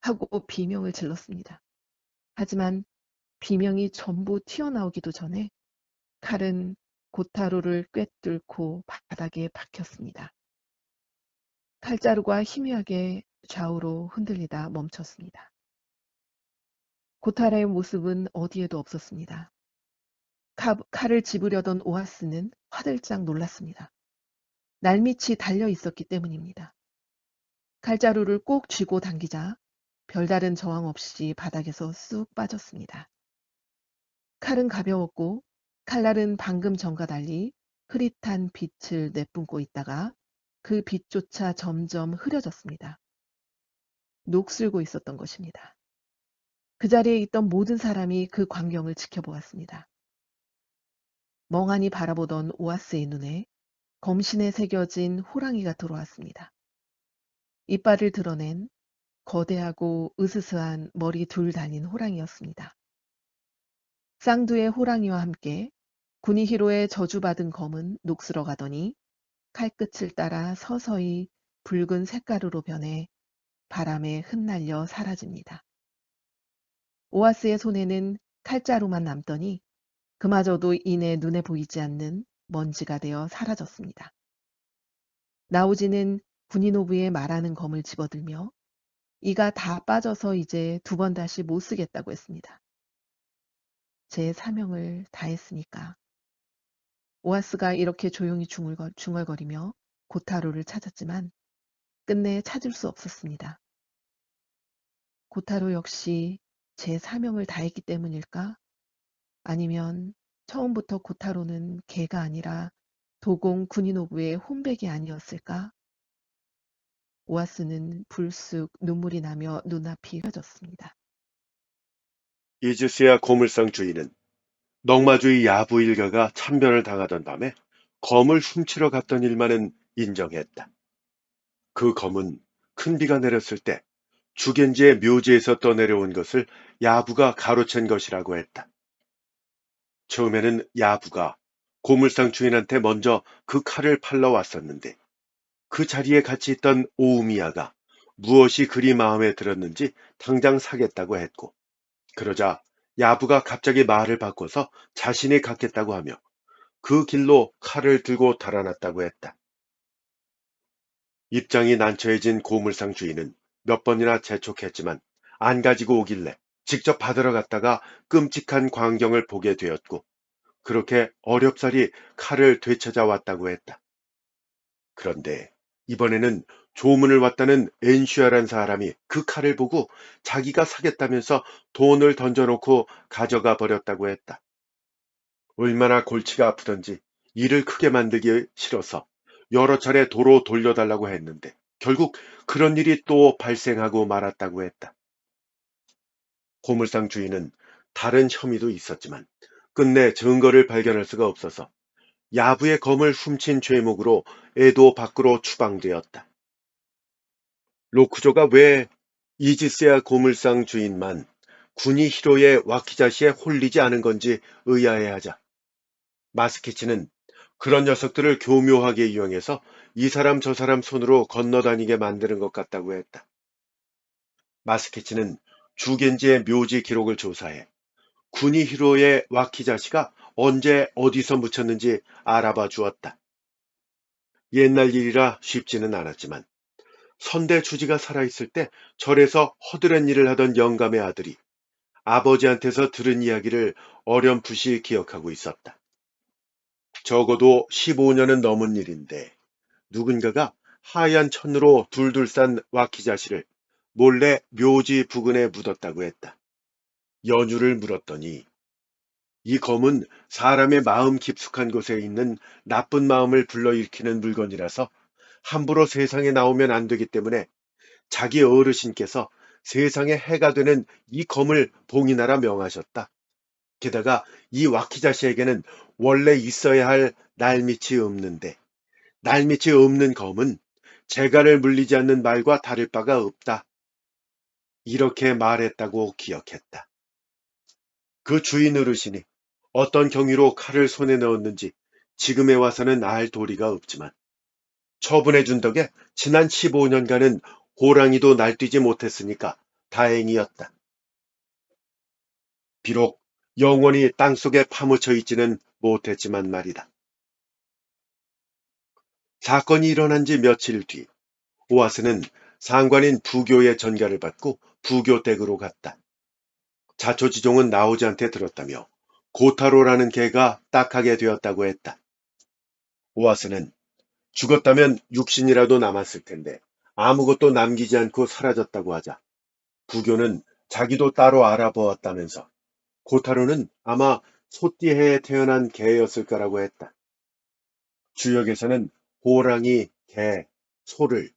하고 비명을 질렀습니다. 하지만 비명이 전부 튀어나오기도 전에 칼은 고타로를 꿰뚫고 바닥에 박혔습니다. 칼자루가 희미하게 좌우로 흔들리다 멈췄습니다. 고타로의 모습은 어디에도 없었습니다. 칼을 집으려던 오아스는 화들짝 놀랐습니다. 날밑이 달려 있었기 때문입니다. 칼자루를 꼭 쥐고 당기자 별다른 저항 없이 바닥에서 쑥 빠졌습니다. 칼은 가벼웠고 칼날은 방금 전과 달리 흐릿한 빛을 내뿜고 있다가 그 빛조차 점점 흐려졌습니다. 녹슬고 있었던 것입니다. 그 자리에 있던 모든 사람이 그 광경을 지켜보았습니다. 멍하니 바라보던 오아스의 눈에 검신에 새겨진 호랑이가 들어왔습니다. 이빨을 드러낸 거대하고 으스스한 머리 둘 달린 호랑이였습니다. 쌍두의 호랑이와 함께 구니히로의 저주받은 검은 녹슬어 가더니 칼끝을 따라 서서히 붉은 색깔으로 변해 바람에 흩날려 사라집니다. 오아스의 손에는 칼자루만 남더니 그마저도 이내 눈에 보이지 않는 먼지가 되어 사라졌습니다. 나오지는 군인오부의 말하는 검을 집어들며 이가 다 빠져서 이제 두 번 다시 못 쓰겠다고 했습니다. 제 사명을 다했으니까. 오아스가 이렇게 조용히 중얼거리며 고타로를 찾았지만 끝내 찾을 수 없었습니다. 고타로 역시 제 사명을 다했기 때문일까? 아니면 처음부터 고타로는 개가 아니라 도공 군인오부의 혼백이 아니었을까? 오아스는 불쑥 눈물이 나며 눈앞이 흐려졌습니다. 이즈스야 고물상 주인은 넝마주의 야부 일가가 참변을 당하던 밤에 검을 훔치러 갔던 일만은 인정했다. 그 검은 큰 비가 내렸을 때 주겐지의 묘지에서 떠내려온 것을 야부가 가로챈 것이라고 했다. 처음에는 야부가 고물상 주인한테 먼저 그 칼을 팔러 왔었는데 그 자리에 같이 있던 오우미야가 무엇이 그리 마음에 들었는지 당장 사겠다고 했고, 그러자 야부가 갑자기 말을 바꿔서 자신이 갖겠다고 하며 그 길로 칼을 들고 달아났다고 했다. 입장이 난처해진 고물상 주인은 몇 번이나 재촉했지만 안 가지고 오길래 직접 받으러 갔다가 끔찍한 광경을 보게 되었고, 그렇게 어렵사리 칼을 되찾아 왔다고 했다. 그런데 이번에는 조문을 왔다는 엔슈아란 사람이 그 칼을 보고 자기가 사겠다면서 돈을 던져놓고 가져가 버렸다고 했다. 얼마나 골치가 아프던지 일을 크게 만들기 싫어서 여러 차례 도로 돌려달라고 했는데 결국 그런 일이 또 발생하고 말았다고 했다. 고물상 주인은 다른 혐의도 있었지만 끝내 증거를 발견할 수가 없어서 야부의 검을 훔친 죄목으로 에도 밖으로 추방되었다. 로쿠조가 왜 이지스야 고물상 주인만 군이 히로의 와키자시에 홀리지 않은 건지 의아해하자 마스키치는 그런 녀석들을 교묘하게 이용해서 이 사람 저 사람 손으로 건너다니게 만드는 것 같다고 했다. 마스키치는 주겐지의 묘지 기록을 조사해 군이 히로의 와키자시가 언제 어디서 묻혔는지 알아봐 주었다. 옛날 일이라 쉽지는 않았지만 선대 주지가 살아있을 때 절에서 허드렛 일을 하던 영감의 아들이 아버지한테서 들은 이야기를 어렴풋이 기억하고 있었다. 적어도 15년은 넘은 일인데 누군가가 하얀 천으로 둘둘 싼 와키자시를 몰래 묘지 부근에 묻었다고 했다. 연유를 물었더니 이 검은 사람의 마음 깊숙한 곳에 있는 나쁜 마음을 불러일으키는 물건이라서 함부로 세상에 나오면 안 되기 때문에 자기 어르신께서 세상에 해가 되는 이 검을 봉인하라 명하셨다. 게다가 이 와키자시에게는 원래 있어야 할 날밑이 없는데 날밑이 없는 검은 재갈을 물리지 않는 말과 다를 바가 없다. 이렇게 말했다고 기억했다. 그 주인 어르신이 어떤 경위로 칼을 손에 넣었는지 지금에 와서는 알 도리가 없지만 처분해준 덕에 지난 15년간은 호랑이도 날뛰지 못했으니까 다행이었다. 비록 영원히 땅속에 파묻혀 있지는 못했지만 말이다. 사건이 일어난 지 며칠 뒤 오아스는 상관인 부교의 전가를 받고 부교 댁으로 갔다. 자초지종은 나오지한테 들었다며 고타로라는 개가 딱하게 되었다고 했다. 오아스는 죽었다면 육신이라도 남았을 텐데 아무것도 남기지 않고 사라졌다고 하자 부교는 자기도 따로 알아보았다면서 고타로는 아마 소띠해에 태어난 개였을 거라고 했다. 주역에서는 호랑이, 개, 소를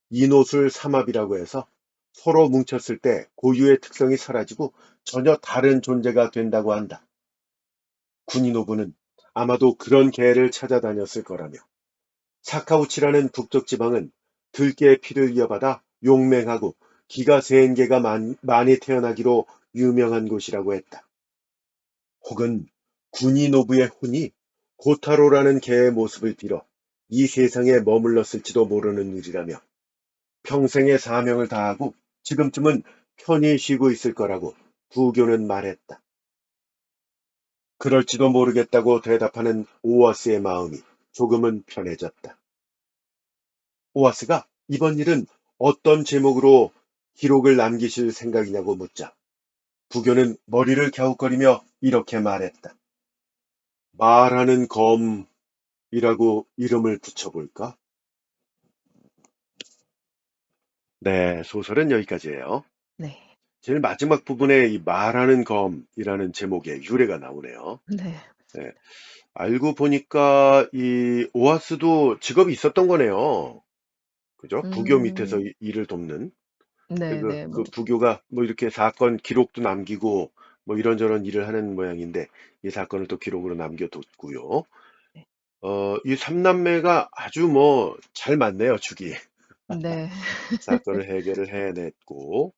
이노술 삼합이라고 해서 서로 뭉쳤을 때 고유의 특성이 사라지고 전혀 다른 존재가 된다고 한다. 군이노부는 아마도 그런 개를 찾아다녔을 거라며 사카우치라는 북쪽 지방은 들개의 피를 이어받아 용맹하고 기가 센 개가 많이 태어나기로 유명한 곳이라고 했다. 혹은 군이노부의 혼이 고타로라는 개의 모습을 빌어 이 세상에 머물렀을지도 모르는 일이라며 평생의 사명을 다하고 지금쯤은 편히 쉬고 있을 거라고 부교는 말했다. 그럴지도 모르겠다고 대답하는 오아스의 마음이 조금은 편해졌다. 오아스가 이번 일은 어떤 제목으로 기록을 남기실 생각이냐고 묻자 부교는 머리를 갸웃거리며 이렇게 말했다. 말하는 검이라고 이름을 붙여볼까? 네, 소설은 여기까지예요. 네. 제일 마지막 부분에 이 말하는 검이라는 제목의 유래가 나오네요. 네. 네, 알고 보니까 이 오아스도 직업이 있었던 거네요. 그죠? 부교 밑에서 음, 일을 돕는. 네네, 그 뭐, 부교가 뭐 이렇게 사건 기록도 남기고 뭐 이런저런 일을 하는 모양인데 이 사건을 또 기록으로 남겨뒀고요. 네. 이 삼남매가 아주 뭐 잘 맞네요, 죽이. 네, 사건을 해결을 해냈고,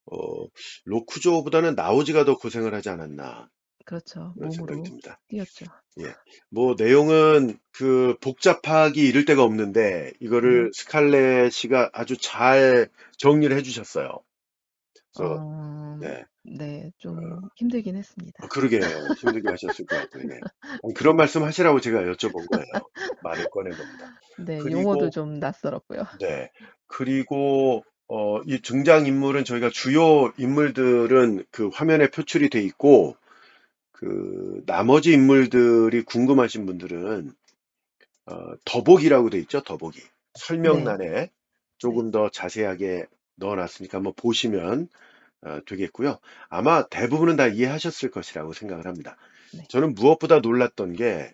어, 로쿠조보다는 나오지가 더 고생을 하지 않았나, 그렇죠. 그런 생각이 몸으로 듭니다. 뛰었죠. 예. 뭐 내용은 그 복잡하기 이를 데가 없는데 네. 이거를 스칼렛이가 아주 잘 정리를 해주셨어요. 그래서 어, 네. 네, 좀 어, 힘들긴 했습니다. 그러게요. 힘들게 하셨을 것 같아요. 예. 아니, 그런 말씀 하시라고 제가 여쭤본 거예요. 말을 꺼낸 겁니다. 네, 용어도 그리고 좀 낯설었고요. 네. 그리고 이 등장인물은 저희가 주요 인물들은 그 화면에 표출이 돼 있고 그 나머지 인물들이 궁금하신 분들은 더보기라고 돼 있죠. 더보기. 네, 설명란에 네, 조금 더 자세하게 넣어놨으니까 한번 보시면 되겠고요. 아마 대부분은 다 이해하셨을 것이라고 생각을 합니다. 네, 저는 무엇보다 놀랐던 게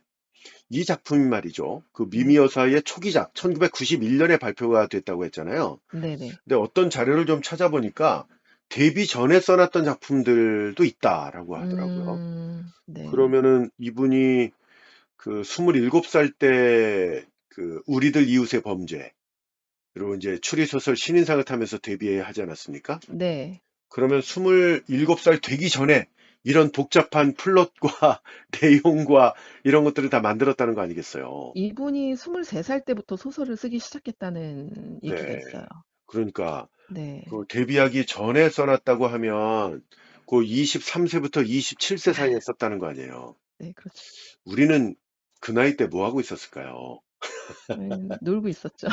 이 작품이 말이죠. 그 미미 네, 여사의 초기작 1991년에 발표가 됐다고 했잖아요. 네, 네. 근데 어떤 자료를 좀 찾아보니까 데뷔 전에 써놨던 작품들도 있다라고 하더라고요. 네. 그러면은 이분이 그 27살 때 그 우리들 이웃의 범죄 그리고 이제 추리소설 신인상을 타면서 데뷔하지 않았습니까? 네. 그러면 27살 되기 전에 이런 복잡한 플롯과 내용과 이런 것들을 다 만들었다는 거 아니겠어요? 이분이 23살 때부터 소설을 쓰기 시작했다는 얘기가 네. 있어요. 그러니까 네, 그 데뷔하기 전에 써놨다고 하면 그 23세부터 27세 사이에 썼다는 거 아니에요. 네, 그렇죠. 우리는 그 나이 때 뭐 하고 있었을까요? 놀고 있었죠.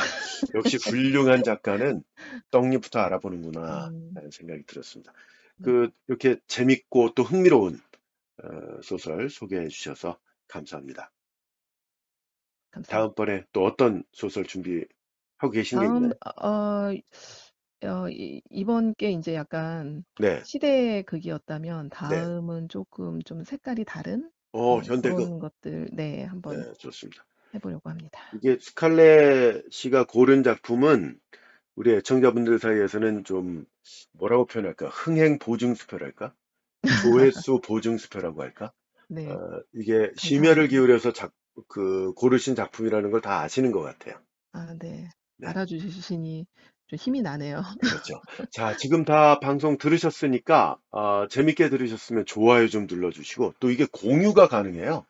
역시 훌륭한 작가는 떡잎부터 알아보는구나 음, 라는 생각이 들었습니다. 네, 이렇게 재밌고 또 흥미로운 소설 소개해 주셔서 감사합니다. 감사합니다. 다음번에 또 어떤 소설 준비하고 계신 게 다음, 있나요? 이번 게 이제 약간 네. 시대의 극이었다면 네. 다음은 조금 좀 색깔이 다른 현대극. 그런 것들, 네, 한번 네, 좋습니다. 해보려고 합니다. 이게 스칼렛이가 고른 작품은 우리 애청자분들 사이에서는 좀 뭐라고 표현할까? 흥행 보증 수표랄까? 조회수 보증 수표라고 할까? 어, 네, 이게 심혈을 감사합니다. 기울여서 고르신 작품이라는 걸 다 아시는 것 같아요. 아, 네. 네, 알아주시니 좀 힘이 나네요. 그렇죠. 자, 지금 다 방송 들으셨으니까 재밌게 들으셨으면 좋아요 좀 눌러주시고 또 이게 공유가 가능해요.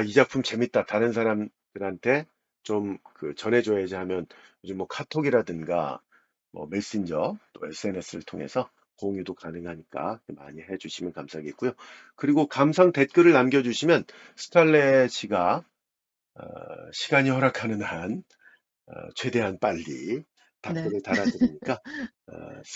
이 작품 재밌다. 다른 사람들한테 좀 그 전해줘야지 하면 요즘 뭐 카톡이라든가 뭐 메신저 또 SNS를 통해서 공유도 가능하니까 많이 해주시면 감사하겠고요. 그리고 감상 댓글을 남겨주시면 스칼렛이가 시간이 허락하는 한 최대한 빨리 네, 답글을 달아드리니까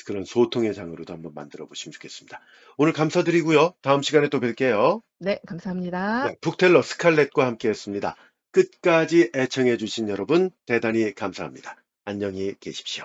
그런 소통의 장으로도 한번 만들어 보시면 좋겠습니다. 오늘 감사드리고요. 다음 시간에 또 뵐게요. 네, 감사합니다. 네, 북텔러 스칼렛과 함께했습니다. 끝까지 애청해주신 여러분 대단히 감사합니다. 안녕히 계십시오.